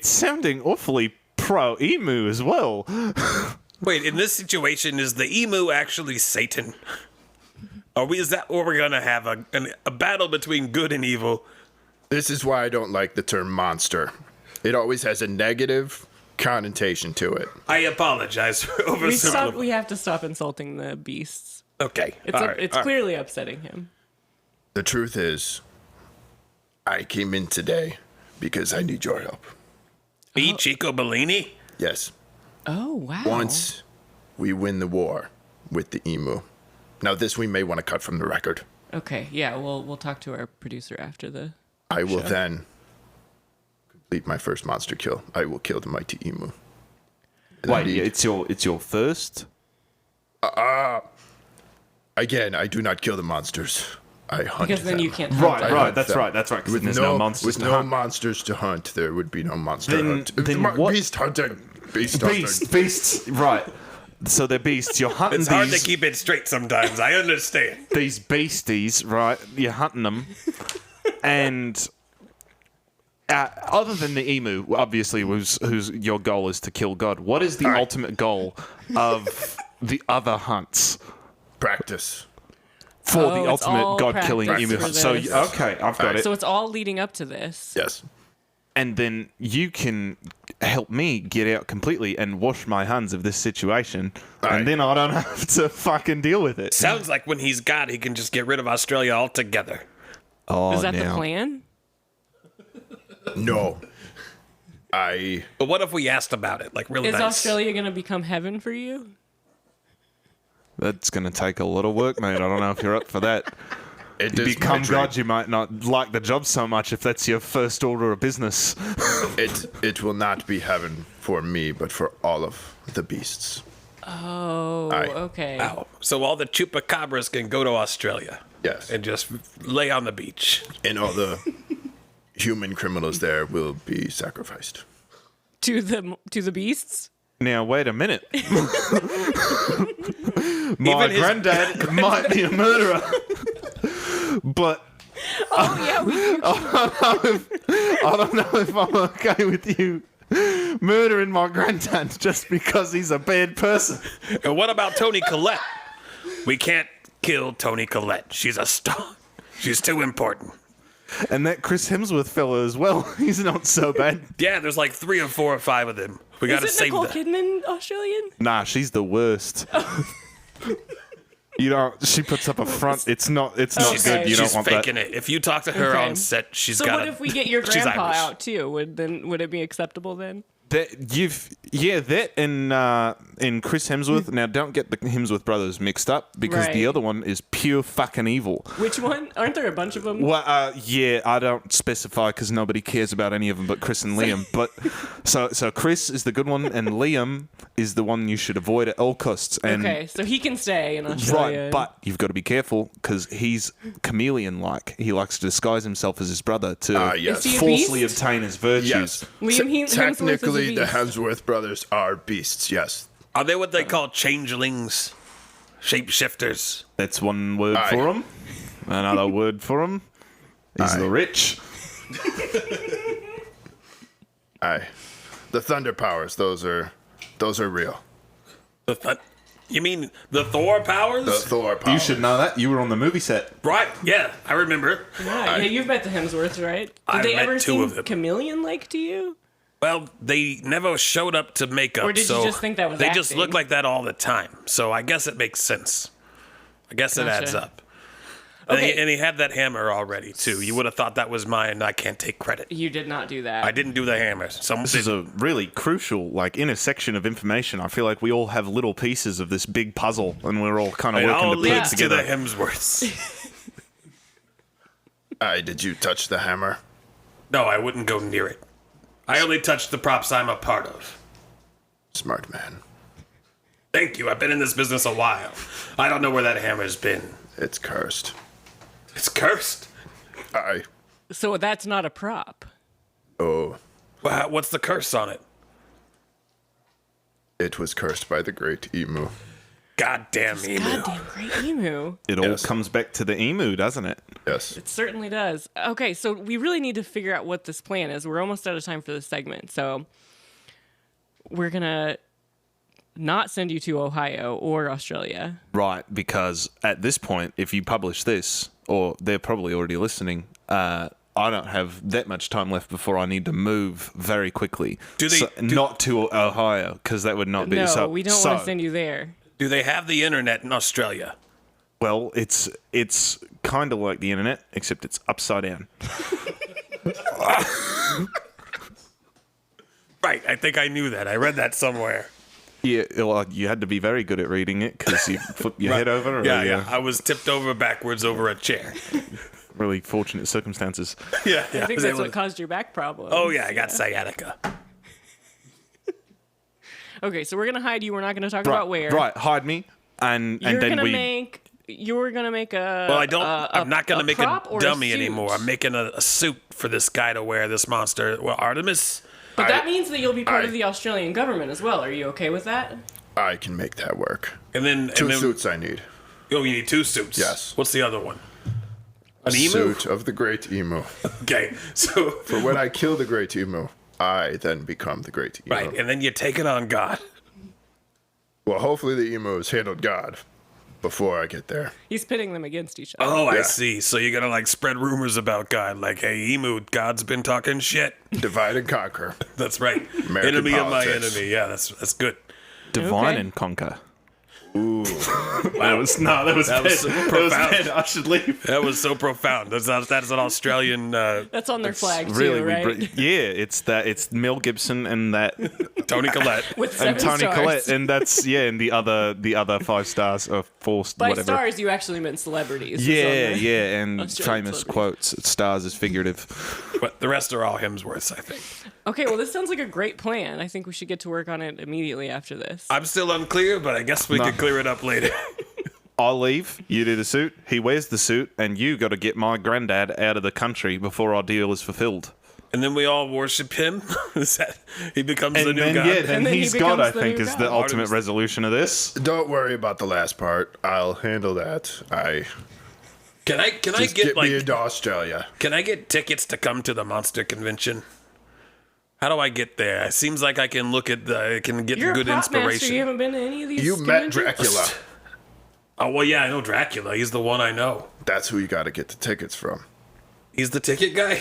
sounding awfully pro-emu as well. Wait, in this situation, is the emu actually Satan? Is that what we're gonna have, a battle between good and evil? This is why I don't like the term monster. It always has a negative connotation to it. I apologize for oversimplifying. We have to stop insulting the beasts. Okay, It's all right, it's all right. clearly upsetting him. The truth is, I came in today because I need your help. Me, Chico Bellini? Yes. Oh, wow. Once we win the war with the emu. Now, this we may want to cut from the record. Okay, yeah, we'll talk to our producer after the... I will then complete my first monster kill. I will kill the mighty emu. And Wait, indeed- it's your first? Again, I do not kill the monsters. I hunt Because then them. you can't hunt Right, them. right. That's right. That's right. Because With there's no, no monsters with to no hunt. monsters to hunt, there would be no monster hunt. then what- Beast hunting. Beast hunting. Beasts. Right. So they're beasts. You're hunting It's hard to these keep it straight sometimes. I understand. these beasties, right? You're hunting them, and other than the emu, obviously, whose your goal is to kill God. What is the All right. ultimate goal of the other hunts Practice. for Oh, the it's ultimate all God-killing practice emu for hunt? So this. okay, I've got it. So it's all leading up to this. Yes. And then you can help me get out completely and wash my hands of this situation, Aye. and then I don't have to fucking deal with it. Sounds like when he's God, he can just get rid of Australia altogether. Oh, Is that the now. plan? No. I. But what if we asked about it? Like, really Is nice. Australia going to become heaven for you? That's going to take a lot of work, mate. I don't know if you're up for that. It You is become my dream. God, you might not like the job so much if that's your first order of business. It will not be heaven for me, but for all of the beasts. Oh, Aye. okay. Wow. So all the chupacabras can go to Australia Yes. and just lay on the beach. And all the human criminals there will be sacrificed. To the beasts? Now, wait a minute. My Even his- granddad might be a murderer. But Oh, yeah, we do. I don't know if I'm okay with you murdering my granddad just because he's a bad person. And what about Tony Collette? We can't kill Tony Collette. She's a star. She's too important. And that Chris Hemsworth fella as well. He's not so bad. Yeah, there's like 3 or 4 or 5 of them. We gotta Is it save Nicole that. Kidman Australian? Nah, she's the worst. You don't. She puts up a front. It's not Okay. good. You She's don't want faking that. it. If you talk to her Okay. on set, she's So got. what if we get your she's grandpa Irish. out too? Would it be acceptable then? That and Chris Hemsworth. Now, don't get the Hemsworth brothers mixed up because the Right. other one is pure fucking evil. Which one? Aren't there a bunch of them? Well, yeah, I don't specify because nobody cares about any of them but Chris and Liam. But so Chris is the good one, and Liam is the one you should avoid at all costs. And Okay, so he can stay in Australia. right, but you've got to be careful because he's chameleon-like. He likes to disguise himself as his brother to Yes. Is he a falsely beast? obtain his virtues. Yes. Liam Hemsworth is a Technically, the beast. Hemsworth brothers are beasts, yes. Are they what they call changelings? Shapeshifters? That's one word Aye. for him. Another word for him is Aye. the rich. Aye. The thunder powers, those are real. The You mean the Thor powers? The Thor power. You should know that. You were on the movie set. Right, yeah, I remember. Yeah, you've met the Hemsworths, right? Did I've they met ever two seem of them. chameleon-like to you? Well, they never showed up to makeup, Or did you so just think that was they just acting? look like that all the time. So I guess it makes sense. I guess it adds Gotcha. up. And, Okay. and he had that hammer already, too. You would have thought that was mine, and I can't take credit. You did not do that. I didn't do the hammer. Someone This did. is a really crucial, like, intersection of information. I feel like we all have little pieces of this big puzzle, and we're all kind of It all working to put it leads to together. the Hemsworths. Did you touch the hammer? No, I wouldn't go near it. I only touch the props I'm a part of. Smart man. Thank you. I've been in this business a while. I don't know where that hammer's been. It's cursed. It's cursed. Aye. So that's not a prop. Oh, Well, what's the curse on it? it was cursed by the great emu. Goddamn emu. Goddamn great emu. It all Yes. comes back to the emu, doesn't it? Yes. It certainly does. Okay, so we really need to figure out what this plan is. We're almost out of time for this segment. So we're going to not send you to Ohio or Australia. Right, because at this point, if you publish this, or they're probably already listening, I don't have that much time left before I need to move very quickly. Do they- not to Ohio, because that would not be No, so. we don't want to send you there. Do they have the internet in Australia? Well, it's kind of like the internet, except it's upside down. Right, I think I knew that. I read that somewhere. Yeah, well, you had to be very good at reading it because you flip your head over. Or Yeah. I was tipped over backwards over a chair. Really fortunate circumstances. Yeah, I think that's what caused your back problem. Oh, yeah, I got sciatica. Okay, so we're going to hide you. We're not going to talk about where. Right, hide me, and You're then gonna we. make. You're gonna make a. Well, I don't. I'm not going to make a prop or dummy suit? anymore. I'm making a suit for this guy to wear, this monster. Well, Artemis. But that means that you'll be part I- of the Australian government as well. Are you okay with that? I can make that work. And then. Two and then, suits I need. Oh, you need two suits. Yes. What's the other one? An emu? Suit of the great emu. Okay, so. For when I kill the great emu, I then become the great emu. Right, and then you take it on God. Well, hopefully the emu has handled God before I get there. He's pitting them against each other. Oh, I Yeah. see. So you're going to, like, spread rumors about God. Like, hey, emu, God's been talking shit. Divide and conquer. That's right. American Enemy politics. of my enemy. Yeah, that's good. Divine Okay. and conquer. Ooh. That was That was profound. I should leave. That was so profound. That's an Australian That's on their flag Really, too, right? it's Mel Gibson and that Tony Collette. With 7 and Tony stars. Collette, and that's and the other 5 stars or 4 By whatever. stars, you actually meant celebrities. Yeah, It's on the- yeah, and Australian famous celebrities. quotes. Stars is figurative. But the rest are all Hemsworths, I think. Okay, well, this sounds like a great plan. I think we should get to work on it immediately after this. I'm still unclear, but I guess we could clear it up later. I'll leave. You do the suit. He wears the suit, and you got to get my granddad out of the country before our deal is fulfilled. And then we all worship him. Is that he becomes the And new then god? and And then he he's God. becomes I the think new is god. the ultimate Artemis. resolution of this. Don't worry about the last part. I'll handle that. Can I Just get get like me into Australia. can I get tickets to come to the monster convention? How do I get there? It seems like I can look at I can get You're good a prop master. inspiration. You haven't been to any of these You met conventions? Dracula. Oh well, yeah, I know Dracula. He's the one I know. That's who you got to get the tickets from. He's the ticket guy.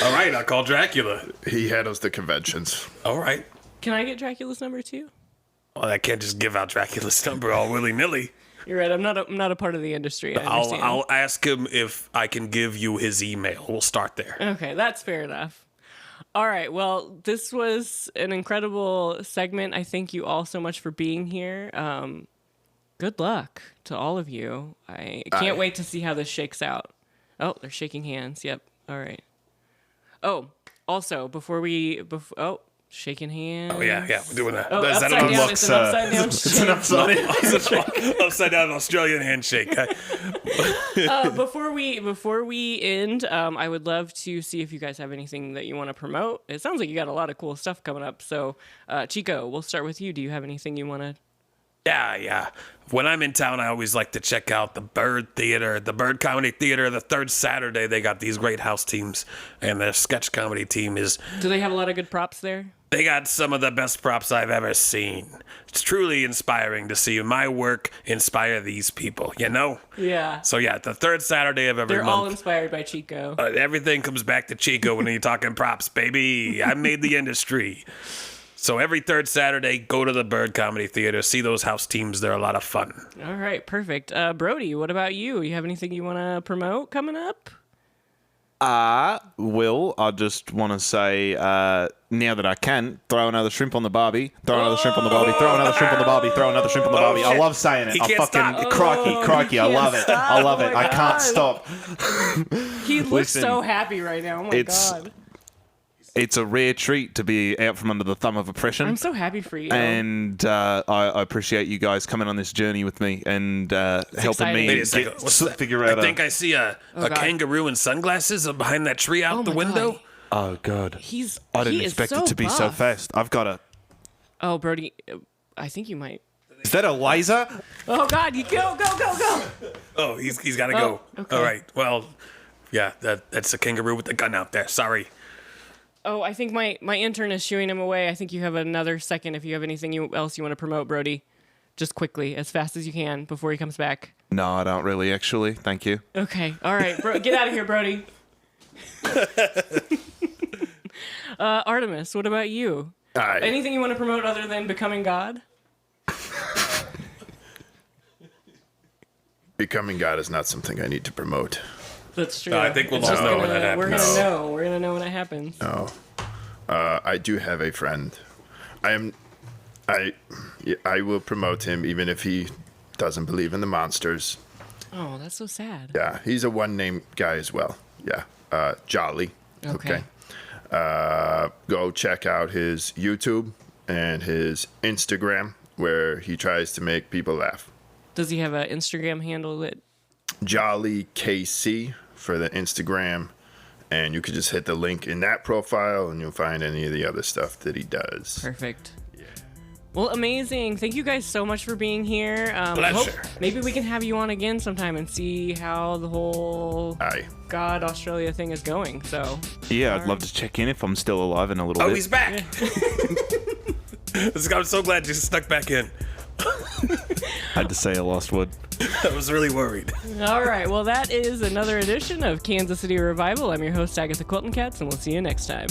All right, I'll call Dracula. He handles the conventions. All right. Can I get Dracula's number too? Well, I can't just give out Dracula's number all willy nilly. You're right. I'm not a part of the industry. I understand. I'll ask him if I can give you his email. We'll start there. Okay, that's fair enough. All right. Well, this was an incredible segment. I thank you all so much for being here. Good luck to all of you. I can't wait to see how this shakes out. Oh, they're shaking hands. Yep. All right. Oh, also shaking hands. Oh yeah, we're doing that. Oh, Is that upside an down. It's an upside down shake. upside down Australian handshake? Before we end, I would love to see if you guys have anything that you want to promote. It sounds like you got a lot of cool stuff coming up. So, Chico, we'll start with you. Do you have anything you want to? Yeah. When I'm in town, I always like to check out the Bird Theater, the Bird Comedy Theater. The third Saturday, they got these great house teams, and their sketch comedy team is. Do they have a lot of good props there? They got some of the best props I've ever seen. It's truly inspiring to see my work inspire these people, you know? Yeah. So yeah, the third Saturday of every They're all month. inspired by Chico. Everything comes back to Chico when you're talking props, baby. I made the industry. So every third Saturday, go to the Bird Comedy Theater, see those house teams. They're a lot of fun. All right, perfect. Brody, what about you? You have anything you want to promote coming up? Will, I just want to say, now that I can, throw another shrimp on the barbie, throw another shrimp on the barbie, throw another shrimp on the barbie, throw another shrimp on the barbie. I shit. love saying it. He I can't fucking stop. crikey, I love it. I love it. my I can't God. stop. He looks Listen, so happy right now. Oh my it's- God. It's a rare treat to be out from under the thumb of oppression. I'm so happy for you. And I appreciate you guys coming on this journey with me and helping exciting. me Wait a second. What's that? figure out. I think I see a God. kangaroo in sunglasses behind that tree out Oh the my window. God. Oh god, He I didn't is expect so it to be so buff. fast. I've got a. Oh, Brody, I think you might. Is that a laser? Oh God, you go. Oh, he's got to go. okay. All right. Well, yeah, that's a kangaroo with the gun out there. Sorry. Oh, I think my intern is shooing him away. I think you have another second if you have anything else you want to promote, Brody. Just quickly, as fast as you can before he comes back. No, I don't really actually. Thank you. Okay, all right, get out of here, Brody. Artemis, what about you? Aye. Anything you want to promote other than becoming God? Becoming God is not something I need to promote. That's true. I think we'll It's all just know when gonna- that We're happens. gonna know. We're gonna know when it happens. No. I do have a friend. I will promote him even if he doesn't believe in the monsters. Oh, that's so sad. Yeah, he's a one-name guy as well. Yeah, Jolly. Okay. Go check out his YouTube and his Instagram where he tries to make people laugh. Does he have an Instagram handle that? Jolly KC for the Instagram, and you could just hit the link in that profile and you'll find any of the other stuff that he does. Perfect. Well, amazing. Thank you guys so much for being here. Pleasure. Maybe we can have you on again sometime and see how the whole Aye. God Australia thing is going. So, Yeah, I'd love to check in if I'm still alive in a little Oh, bit. he's back. I'm so glad you snuck back in. Had to say a lost word. I was really worried. all right. Well, that is another edition of Kansas City Revival. I'm your host, Agatha Quilton Katz, and we'll see you next time.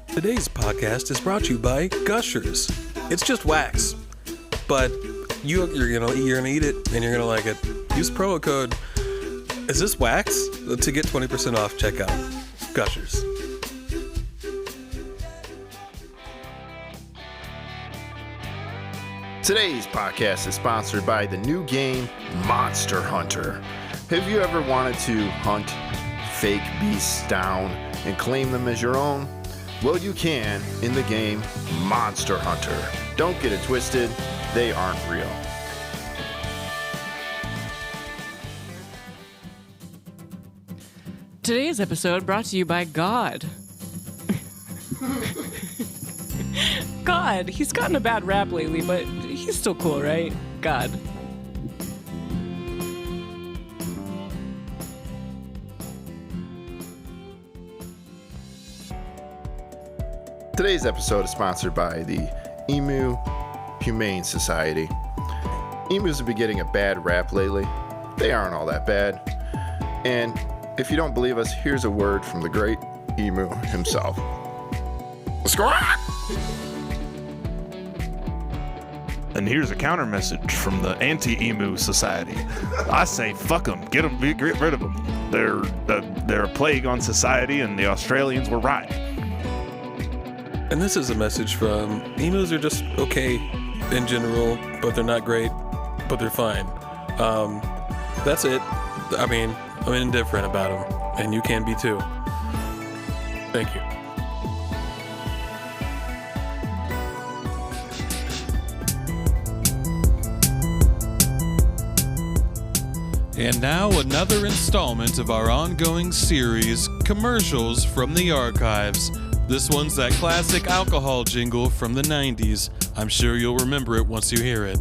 Today's podcast is brought to you by Gushers. It's just wax, but you're gonna eat it and you're gonna like it. Use promo code "Is this wax?" to get 20% off checkout. Gushers. Today's podcast is sponsored by the new game Monster Hunter. Have you ever wanted to hunt fake beasts down and claim them as your own? Well, you can in the game Monster Hunter. Don't get it twisted, they aren't real. Today's episode brought to you by God. God, he's gotten a bad rap lately, but he's still cool, right? God. Today's episode is sponsored by the Emu Humane Society. Emus have been getting a bad rap lately. They aren't all that bad. And if you don't believe us, here's a word from the great emu himself. Squawk! And here's a counter message from the Anti-Emu Society. I say fuck them, get rid of them. They're a plague on society, and the Australians were right. And this is a message from emus are just okay in general, but they're not great, but they're fine. That's it. I mean, I'm indifferent about them, and you can be too. Thank you. And now another installment of our ongoing series, Commercials from the Archives. This one's that classic alcohol jingle from the 90s. I'm sure you'll remember it once you hear it.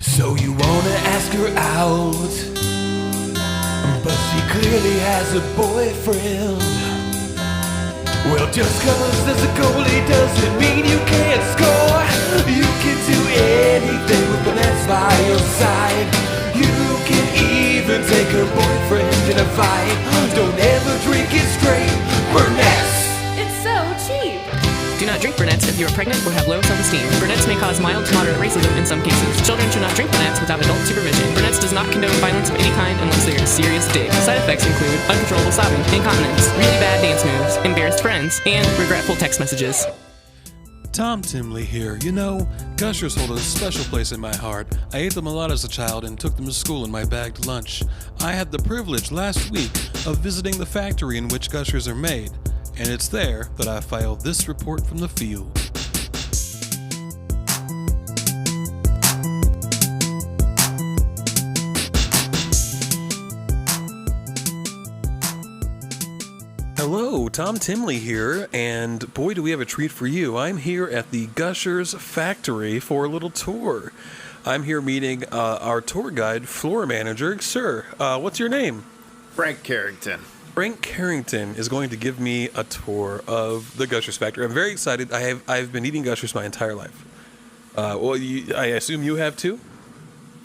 So you wanna ask her out, but she clearly has a boyfriend. Well, just cause there's a goalie doesn't mean you can't score. You can do anything with Burnett's by your side. You can even take her boyfriend in a fight. Don't ever drink it straight, Burnett's. It's so cheap. Do not drink Burnett's if you are pregnant or have low self-esteem. Burnett's may cause mild to moderate racism in some cases. Children should not drink Burnett's without adult supervision. Burnett's does not condone violence of any kind unless they are a serious dig. Side effects include uncontrollable sobbing, incontinence, really bad dance moves, embarrassed friends, and regretful text messages. Tom Timley here. You know, Gushers hold a special place in my heart. I ate them a lot as a child and took them to school in my bagged lunch. I had the privilege last week of visiting the factory in which Gushers are made, and it's there that I filed this report from the field. Hello, Tom Timley here, and boy do we have a treat for you. I'm here at the Gushers factory for a little tour. I'm here meeting our tour guide, floor manager. Sir, what's your name? Frank Carrington. Frank Carrington is going to give me a tour of the Gushers factory. I'm very excited. I've been eating Gushers my entire life. I assume you have too?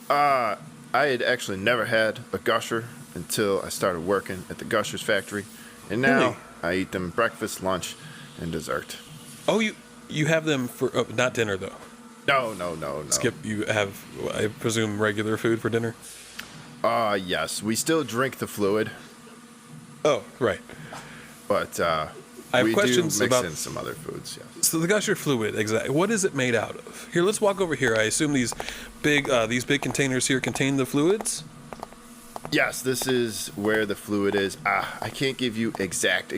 I had actually never had a Gusher until I started working at the Gushers factory. And now Really? I eat them breakfast, lunch, and dessert. Oh, you have them for not dinner though. No. Skip, you have, I presume, regular food for dinner? Yes. We still drink the fluid, Oh, right. but have we questions do mix about- in some other foods, yes. So the Gusher fluid, exactly. What is it made out of? Here, let's walk over here. I assume these big containers here contain the fluids. Yes, this is where the fluid is. I can't give you exact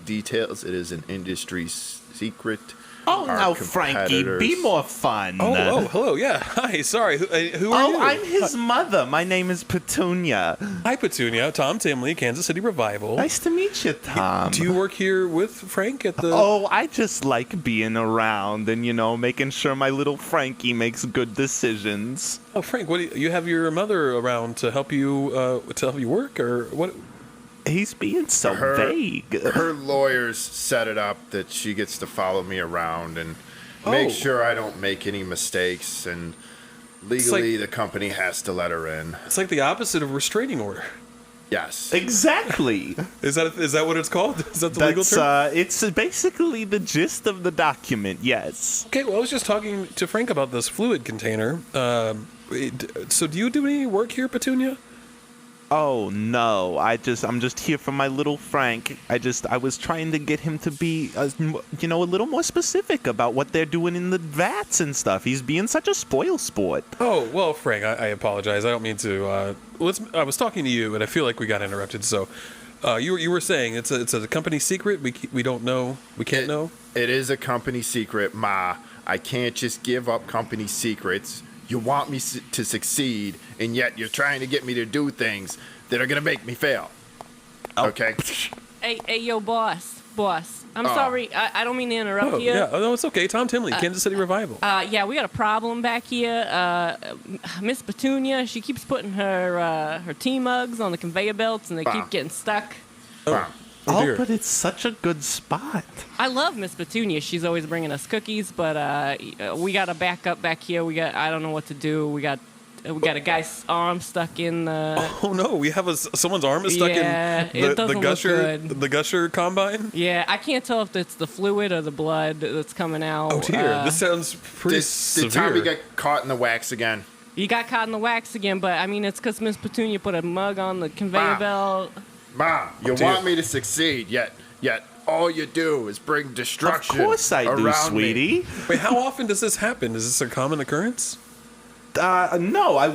details. It is an industry secret. Oh, Our now, Frankie, be competitors- more fun. Oh, hello. Yeah. Hi. Sorry. Who are you? Oh, I'm his mother. My name is Petunia. Hi, Petunia. Tom Timley, Kansas City Revival. Nice to meet you, Tom. Do you work here with Frank at the? Oh, I just like being around and, making sure my little Frankie makes good decisions. Oh, Frank. What do you have your mother around to help you work, or what? He's being so vague. Her lawyers set it up that she gets to follow me around and make Oh. sure I don't make any mistakes. And legally, the company has to let her in. It's like the opposite of restraining order. Yes. Exactly. Is that what it's called? Is that the legal term? It's basically the gist of the document, yes. Okay, well, I was just talking to Frank about this fluid container. So do you do any work here, Petunia? Oh no, I'm just here for my little Frank. I was trying to get him to be, a little more specific about what they're doing in the vats and stuff. He's being such a spoil sport. Oh, well, Frank, I apologize. I don't mean to. I was talking to you, and I feel like we got interrupted. So, you were saying it's a company secret. We don't know. We can't know. It is a company secret, Ma. I can't just give up company secrets. You want me to succeed, and yet you're trying to get me to do things that are going to make me fail. Okay? Hey, yo, boss. I'm sorry. I don't mean to interrupt Oh, you. yeah. Oh, no, it's okay. Tom Timley, Kansas City Revival. Yeah, we got a problem back here. Miss Petunia, she keeps putting her tea mugs on the conveyor belts, and they keep getting stuck. Oh, dear. But it's such a good spot. I love Miss Petunia. She's always bringing us cookies, but we got a backup back here. I don't know what to do. We got a guy's arm stuck in the. Oh no, we have someone's arm is stuck Yeah, in it doesn't look good. the Gusher combine. Yeah, I can't tell if it's the fluid or the blood that's coming out. Oh dear, this sounds pretty Did Tommy severe. get caught in the wax again? You got caught in the wax again, but I mean it's because Miss Petunia put a mug on the conveyor Wow. belt. Ma, you dear. want me to succeed, yet all you do is bring Of destruction course I do, around me. sweetie. Wait, how often does this happen? Is this a common occurrence? No, I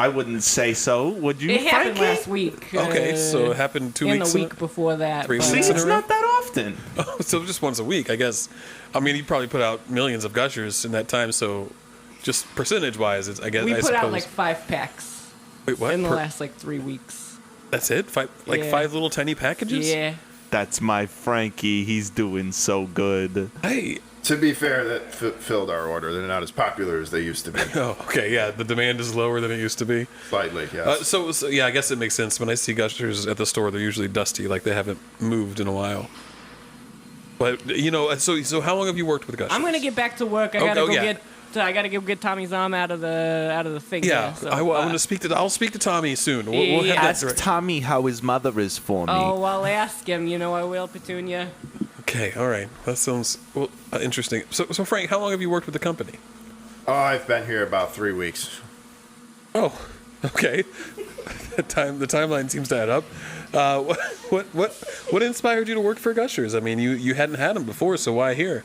wouldn't say so. Would you, It happened Frankie? last week. Okay, so it happened 2 and weeks the week before that. 3 but, See, weeks in a it's row? not that often. Oh, so just once a week, I guess. I mean, you probably put out millions of Gushers in that time, so just percentage-wise, it's, I guess. We I put out suppose. like 5 packs Wait, what? in the last like 3 weeks. That's it? Yeah. 5 little tiny packages? Yeah. That's my Frankie. He's doing so good. Hey. To be fair, that filled our order. They're not as popular as they used to be. Oh, okay, yeah. The demand is lower than it used to be. Slightly, yes. So yeah, I guess it makes sense. When I see Gushers at the store, they're usually dusty, like they haven't moved in a while. But so how long have you worked with Gushers? I'm gonna get back to work. I gotta go get Tommy's arm out of the thing. Yeah, there, so, I'll speak to Tommy soon. We'll have that Ask direct- Tommy how his mother is for me. Oh, I'll ask him. I will, Petunia. Okay, all right. That sounds interesting. So Frank, how long have you worked with the company? Oh, I've been here about 3 weeks. Oh, okay. The timeline seems to add up. What inspired you to work for Gushers? I mean, you hadn't had them before, so why here?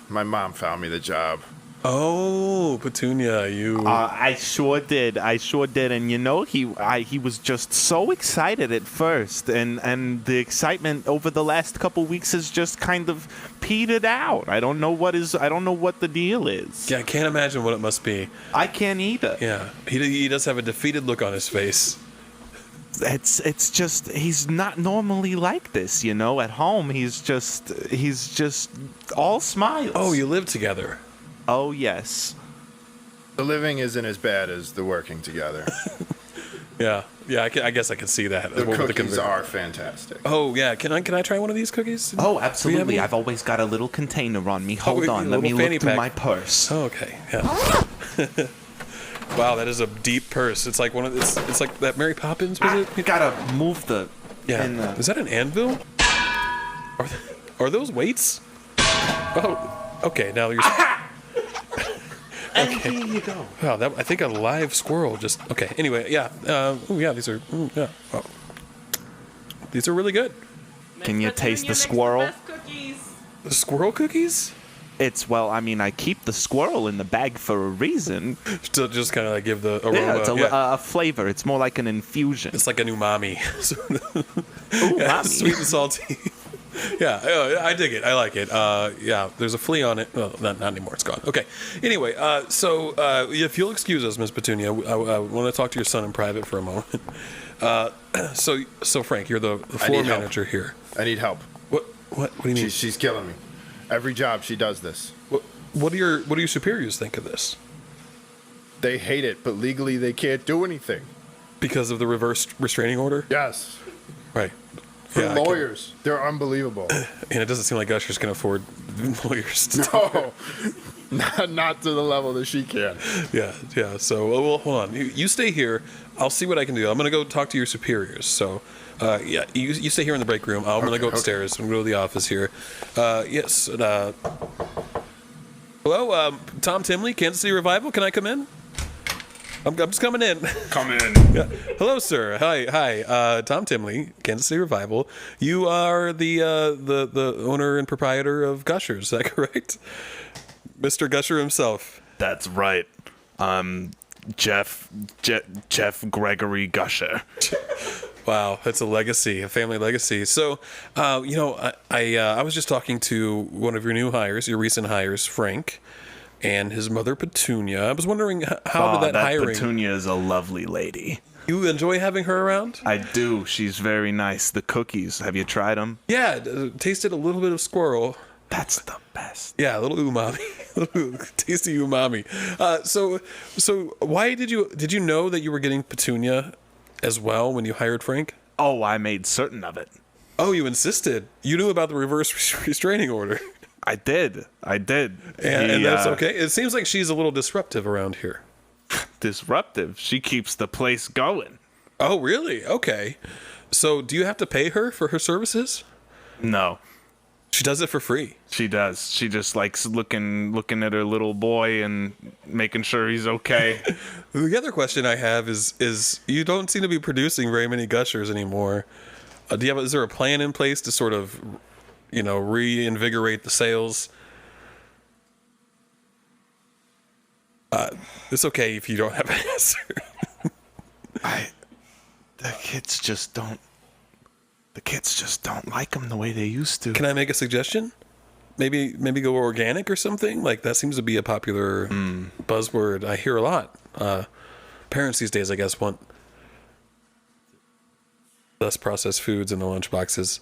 My mom found me the job. Oh, Petunia, you. I sure did. And he was just so excited at first, and the excitement over the last couple weeks has just kind of petered out. I don't know what the deal is. Yeah, I can't imagine what it must be. I can't either. Yeah, he does have a defeated look on his face. It's just he's not normally like this, At home, he's just all smiles. Oh, you live together. Oh, yes. The living isn't as bad as the working together. Yeah. I guess I can see that. The cookies are fantastic. Oh yeah, can I try one of these cookies? Oh, Do you have absolutely. any? I've always got a little container on me. Hold wait, on. a Let me little fanny look through pack. my purse. Oh, okay. Yeah. Wow, that is a deep purse. It's like it's like that Mary Poppins, was it? Gotta move the. Yeah. in the- Is that an anvil? Are those weights? Oh, okay. Now you're. And here you go. Wow, I think a live squirrel just. Okay. Anyway, yeah. These are. Yeah. Oh. These are really good. Can you taste the squirrel? The squirrel cookies? I keep the squirrel in the bag for a reason. To just kind of like give the aroma. Yeah, it's a flavor. It's more like an infusion. It's like an umami. Umami. Sweet and salty. Yeah, I dig it. I like it. Yeah, there's a flea on it. Well, not anymore. It's gone. Okay. Anyway, so if you'll excuse us, Miss Petunia, I want to talk to your son in private for a moment. So Frank, you're the floor need help. manager here. I need help. What do you mean? She's killing me. Every job she does this. What do your superiors think of this? They hate it, but legally they can't do anything. Because of the reverse restraining order? Yes. Right. For Yeah, I can- lawyers, they're unbelievable. And it doesn't seem like Gushers can afford lawyers. No, not to the level that she can. Yeah. So, well, hold on. You stay here. I'll see what I can do. I'm going to go talk to your superiors. So, you stay here in the break room. I'm going to go upstairs. I'm going to go to the office here. Yes. Hello, Tom Timley, Kansas City Revival. Can I come in? I'm just coming in. Come in. Yeah. Hello, sir. Hi. Tom Timley, Kansas City Revival. You are the owner and proprietor of Gushers. Is that correct, Mr. Gusher himself? That's right. Jeff Gregory Gusher. Wow, that's a legacy, a family legacy. So, I was just talking to one of your new hires, your recent hires, Frank, and his mother Petunia. I was wondering how did that hiring? Petunia is a lovely lady. You enjoy having her around? I do. She's very nice. The cookies. Have you tried them? Yeah, tasted a little bit of squirrel. That's the best. Yeah, a little umami, tasty umami. So why did you know that you were getting Petunia as well when you hired Frank? Oh, I made certain of it. Oh, you insisted. You knew about the reverse restraining order. I did. And that's okay. It seems like she's a little disruptive around here. Disruptive. She keeps the place going. Oh, really? Okay. So do you have to pay her for her services? No, She does it for free. she does. She just likes looking at her little boy and making sure he's okay. The other question I have is you don't seem to be producing very many Gushers anymore. Is there a plan in place to sort of, reinvigorate the sales? It's okay if you don't have an answer. The kids just don't. The kids just don't like them the way they used to. Can I make a suggestion? Maybe go organic or something. Like that seems to be a popular buzzword I hear a lot. Parents these days, I guess, want less processed foods in the lunch boxes.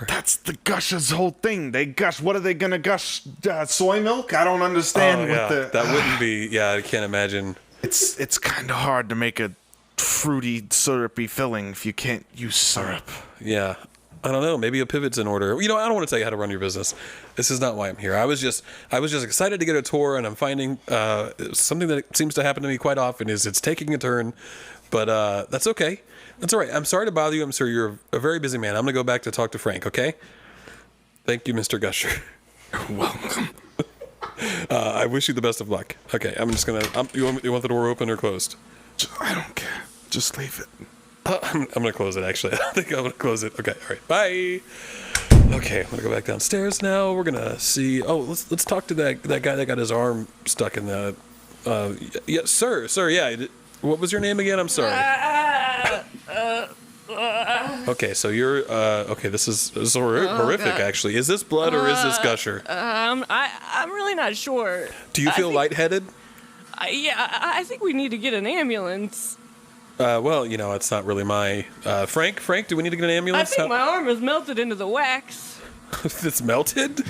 That's the Gushers' whole thing. They gush. What are they gonna gush? Soy milk? I don't understand. That wouldn't be. Yeah, I can't imagine. It's kind of hard to make a fruity, syrupy filling if you can't use syrup. Yeah. I don't know. Maybe a pivot's in order. You know, I don't want to tell you how to run your business. This is not why I'm here. I was just excited to get a tour, and I'm finding something that seems to happen to me quite often is it's taking a turn, but that's okay. That's all right. I'm sorry to bother you. I'm sure you're a very busy man. I'm going to go back to talk to Frank, okay? Thank you, Mr. Gusher. You're welcome. I wish you the best of luck. Okay, I'm just going to... You want the door open or closed? I don't care. Just leave it. I'm going to close it, actually. I think I'm going to close it. Okay, all right. Bye. Okay, I'm going to go back downstairs now. We're going to see... Oh, let's talk to that guy that got his arm stuck in the... yeah, sir, yeah. What was your name again? I'm sorry. Okay, so you're... okay, this is horrific, actually. Is this blood or is this Gusher? I'm really not sure. Do you feel lightheaded? I think we need to get an ambulance. Well, you know, it's not really my... Frank, do we need to get an I ambulance? think my arm is melted into the wax. It's melted?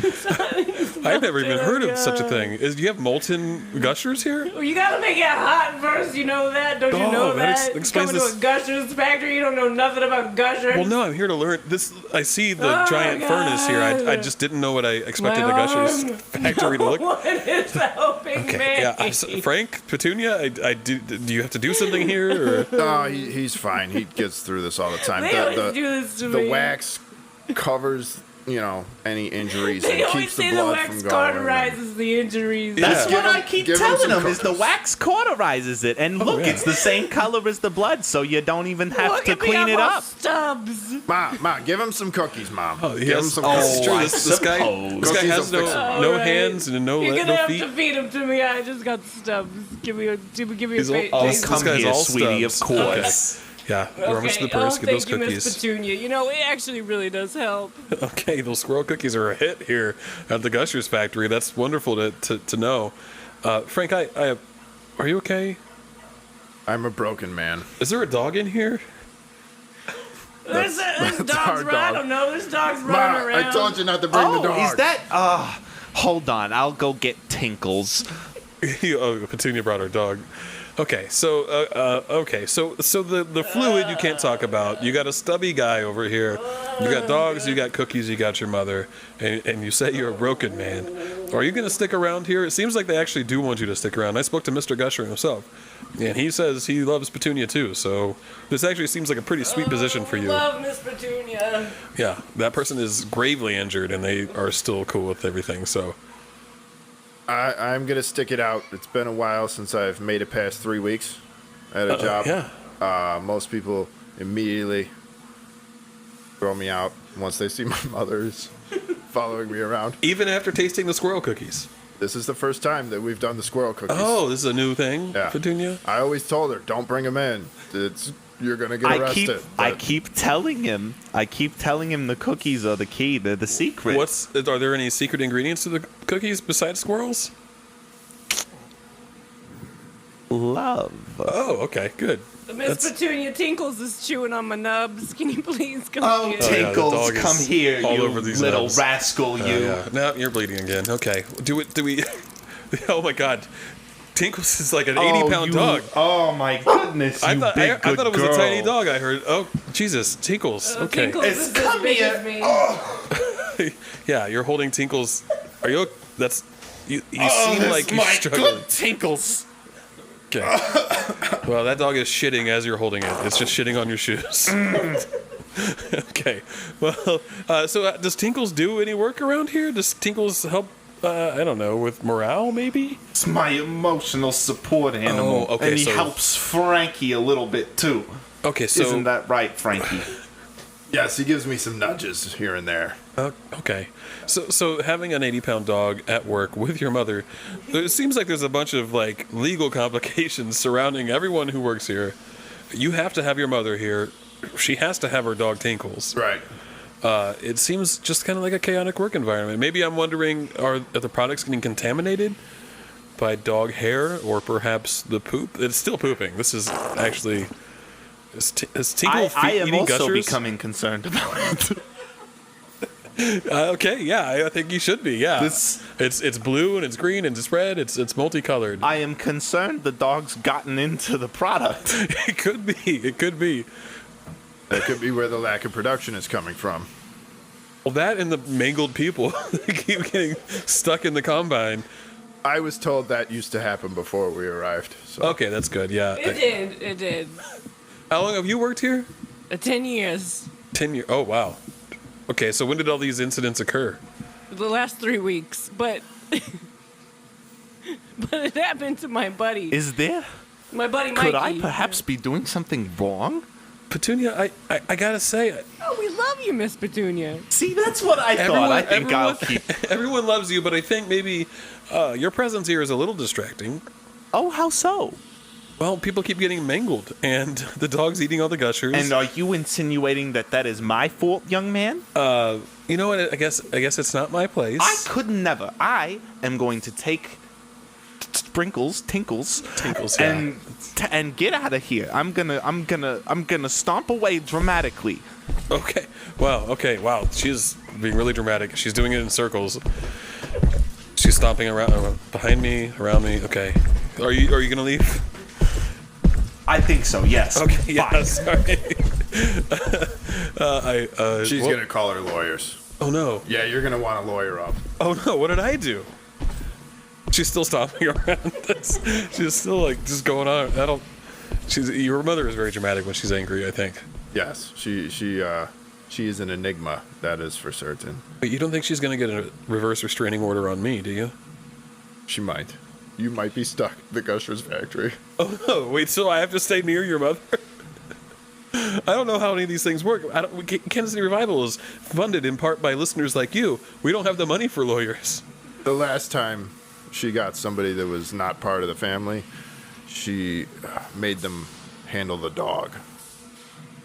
I've never even heard of such a thing. Do you have molten gushers here? Well, you gotta make it hot first, you know that? Don't you know that? Explains Coming this. to a Gushers factory, you don't know nothing about Gushers. Well, no, I'm here to learn. This. I see the giant furnace here. I just didn't know what I expected the Gushers factory to look like. What is helping me? Okay, yeah. Frank, Petunia, do you have to do something here? Or? No, he's fine. He gets through this all the time. They always do this to the me. wax covers, you know, any injuries They and always keeps the say blood the wax from going. cauterizes the injuries. That's Yeah. what I keep give him telling some him is the cookies. wax cauterizes it. And look, yeah. it's the same color as the blood, so you don't even have Look to at me, clean I'm it all up. Stubs. Ma, give him some cookies, Mom. Oh, give him yes. some Oh, cookies. it's true. I This guy Cookies has will fix him up. no All right. hands and no You're gonna have feet. to feed him to me. I just got stubs. Give me a He's all- face. oh, Oh, come guy's here, all sweetie, of stubs. course. Yeah, your arms to the purse. Get those thank you, Miss cookies. Petunia. You know, it actually really does help. Okay, those squirrel cookies are a hit here at the Gushers factory. That's wonderful to know. Frank, are you okay? I'm a broken man. Is there a dog in here? There's dogs our running. I dog. don't know. There's dogs Ma, running around. I told you not to bring the Oh, dog. is that? Hold on. I'll go get Tinkles. Oh, Petunia brought her dog. Okay, so so the fluid you can't talk about. You got a stubby guy over here. You got dogs. You got cookies. You got your mother, and you say you're a broken man. Are you going to stick around here? It seems like they actually do want you to stick around. I spoke to Mr. Gusher himself, and he says he loves Petunia too. So this actually seems like a pretty sweet position for you. Love Miss Petunia. Yeah, that person is gravely injured, and they are still cool with everything. So. I'm gonna stick it out. It's been a while since I've made it past 3 weeks at a job. Yeah. Most people immediately throw me out once they see my mother's following me around. Even after tasting the squirrel cookies. This is the first time that we've done the squirrel cookies. Oh, this is a new thing, Yeah. Petunia? I always told her, don't bring them in. You're gonna get arrested. I But keep telling him the cookies are the key. They're the secret. Are there any secret ingredients to the cookies besides squirrels? love? Oh, okay, good. Miss Petunia Tinkles is chewing on my nubs. Can you please come Oh, here? yeah, the Tinkles, dog is come here, all you over these little nubs. rascal, you. Yeah. No, you're bleeding again. Okay. Do we? Oh my God. Tinkles is like an 80-pound dog. Oh my goodness, you I thought big I thought good it was girl. a tiny dog. I heard. Oh, Jesus, Tinkles. Okay. Tinkles is as big as me. Yeah, you're holding Tinkles. Are you? That's. You seem like you're struggling. Tinkles. Okay. Well, that dog is shitting as you're holding it. It's just shitting on your shoes. Okay. Well, so does Tinkles do any work around here? Does Tinkles help? I don't know, with morale maybe. It's my emotional support animal, Oh, okay, and he so- helps Frankie a little bit too. Okay, so Isn't that right, Frankie? yes, he gives me some nudges here and there. Okay, so having an 80-pound dog at work with your mother, it seems like there's a bunch of like legal complications surrounding everyone who works here. You have to have your mother here. she has to have her dog Tinkles. Right. It seems just kind of like a chaotic work environment. Maybe I'm wondering, are the products getting contaminated by dog hair or perhaps the poop? It's still pooping. This is actually... Is Tinkle I am eating also gushers? becoming concerned about it. Okay, yeah, I think you should be. Yeah, it's blue and it's green and it's red. It's multicolored. I am concerned the dog's gotten into the product. It could be. It could be. That could be where the lack of production is coming from. Well, that and the mangled people that keep getting stuck in the combine. I was told that used to happen before we arrived. So. Okay, that's good. Yeah. It did. How long have you worked here? 10 years. 10 years. Oh, wow. Okay, so when did all these incidents occur? The last 3 weeks, but it happened to my buddy. Is there? My buddy Mikey. Could I perhaps be doing something wrong? Petunia, I gotta say, Oh, we love you, Miss Petunia. See, that's what I thought. I think I'll keep. Everyone loves you, but I think maybe your presence here is a little distracting. Oh, how so? Well, people keep getting mangled, and the dog's eating all the gushers. And are you insinuating that is my fault, young man? You know what? I guess it's not my place. I could never. I am going to take Tinkles, yeah. and get out of here. I'm gonna stomp away dramatically. Okay. Wow. Okay. Wow. She's being really dramatic. She's doing it in circles. She's stomping around behind me, around me. Okay. Are you gonna leave? I think so. Yes. Okay. Yeah. Fine. Sorry. She's well- going to call her lawyers. Oh no. Yeah, you're going to want a lawyer up. Oh no. What did I do? She's still stomping around. She's still like just going on. Your mother is very dramatic when she's angry, I think. Yes, she is an enigma, that is for certain. But you don't think she's going to get a reverse restraining order on me, do you? She might. You might be stuck at the Gushers factory. Oh no! Wait, so I have to stay near your mother? I don't know how any of these things work. Kansas City Revival is funded in part by listeners like you. We don't have the money for lawyers. The last time she got somebody that was not part of the family, she made them handle the dog.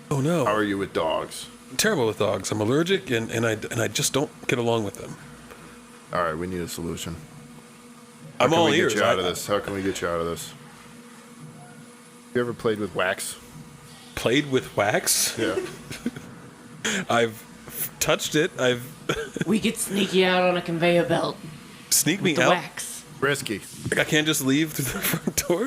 Oh no! How are you with dogs? I'm terrible with dogs. I'm allergic, and I just don't get along with them. All right, we need a solution. I'm all How can we ears. get you out of this? How can we get you out of this? You ever played with wax? Played with wax? Yeah. I've touched it. I've We get sneaky out on a conveyor belt sneaked me with the out. wax. Risky. Like I can't just leave through the front door.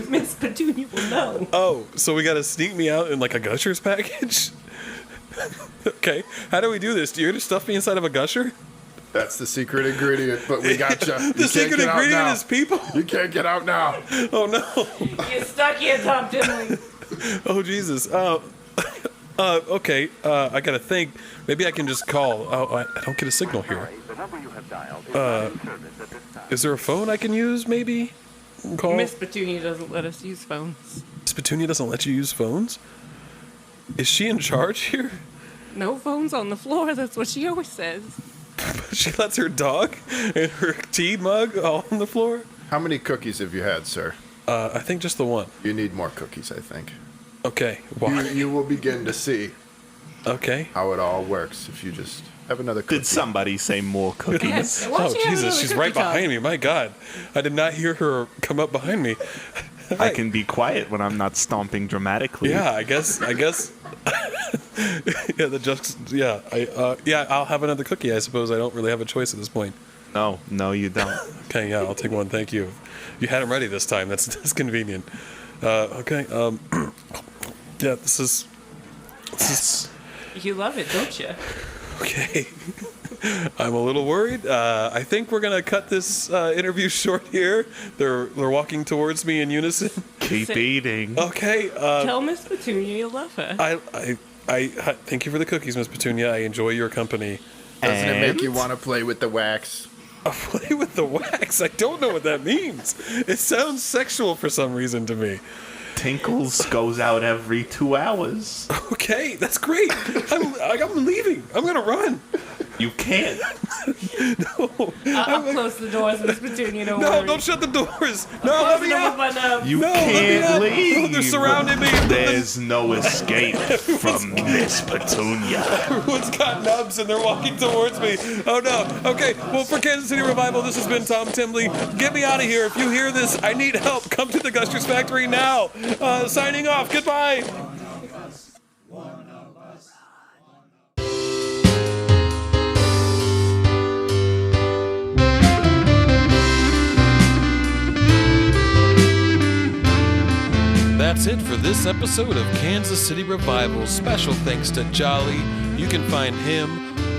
Miss Petunia will know. Oh, so we gotta sneak me out in like a Gushers package? Okay, how do we do this? Do you just stuff me inside of a Gusher? That's the secret ingredient, but we got you. The secret ingredient is people. You can't get out now. Oh no. You're stuck here, Tom Tinley. Oh Jesus. Okay. I gotta think. Maybe I can just call. Oh, I don't get a signal here. Is there a phone I can use? Maybe. Call. Miss Petunia doesn't let us use phones. Miss Petunia doesn't let you use phones. Is she in charge here? No phones on the floor. That's what she always says. She lets her dog and her tea mug all on the floor. How many cookies have you had, sir? I think just the one. You need more cookies, I think. Okay. Why? You will begin to see Okay. how it all works if you just have another cookie. Did somebody say more cookies? Yes. Why Oh don't you have Jesus, another she's cookie right top? behind me. My God, I did not hear her come up behind me. I can be quiet when I'm not stomping dramatically. Yeah, I guess. Yeah, I'll have another cookie. I suppose I don't really have a choice at this point. No, you don't. Okay, yeah, I'll take one. Thank you. You had them ready this time. That's convenient. Okay. Yeah, this is You love it, don't you? okay. I'm a little worried. I think we're gonna cut this interview short here. They're walking towards me in unison. Keep Sit. eating. Okay. Tell Miss Petunia you love her. I thank you for the cookies, Miss Petunia. I enjoy your company. Doesn't it make And? you want to play with the wax? Play with the wax. I don't know what that means. It sounds sexual for some reason to me. Tinkles goes out every 2 hours. Okay, that's great. I'm leaving. I'm gonna run. You can't. I'll close the doors, Miss Petunia. Don't No, worry. don't shut the doors. No, let me out. You No, let me can't out. leave. They're surrounding me. There's no escape from Miss Petunia. Everyone's got nubs and they're walking towards me. Oh no. Okay, well, for Kansas City Revival, this has been Tom Timley. Get me out of here. If you hear this, I need help. Come to the Gushers Factory now. Signing off. Goodbye. That's it for this episode of Kansas City Revival. Special thanks to Jolly. You can find him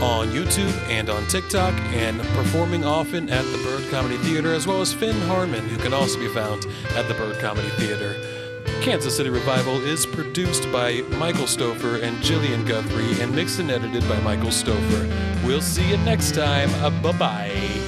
on YouTube and on TikTok and performing often at the Bird Comedy Theater, as well as Finn Harmon, who can also be found at the Bird Comedy Theater. Kansas City Revival is produced by Michael Stouffer and Jillian Guthrie and mixed and edited by Michael Stouffer. We'll see you next time. Bye-bye.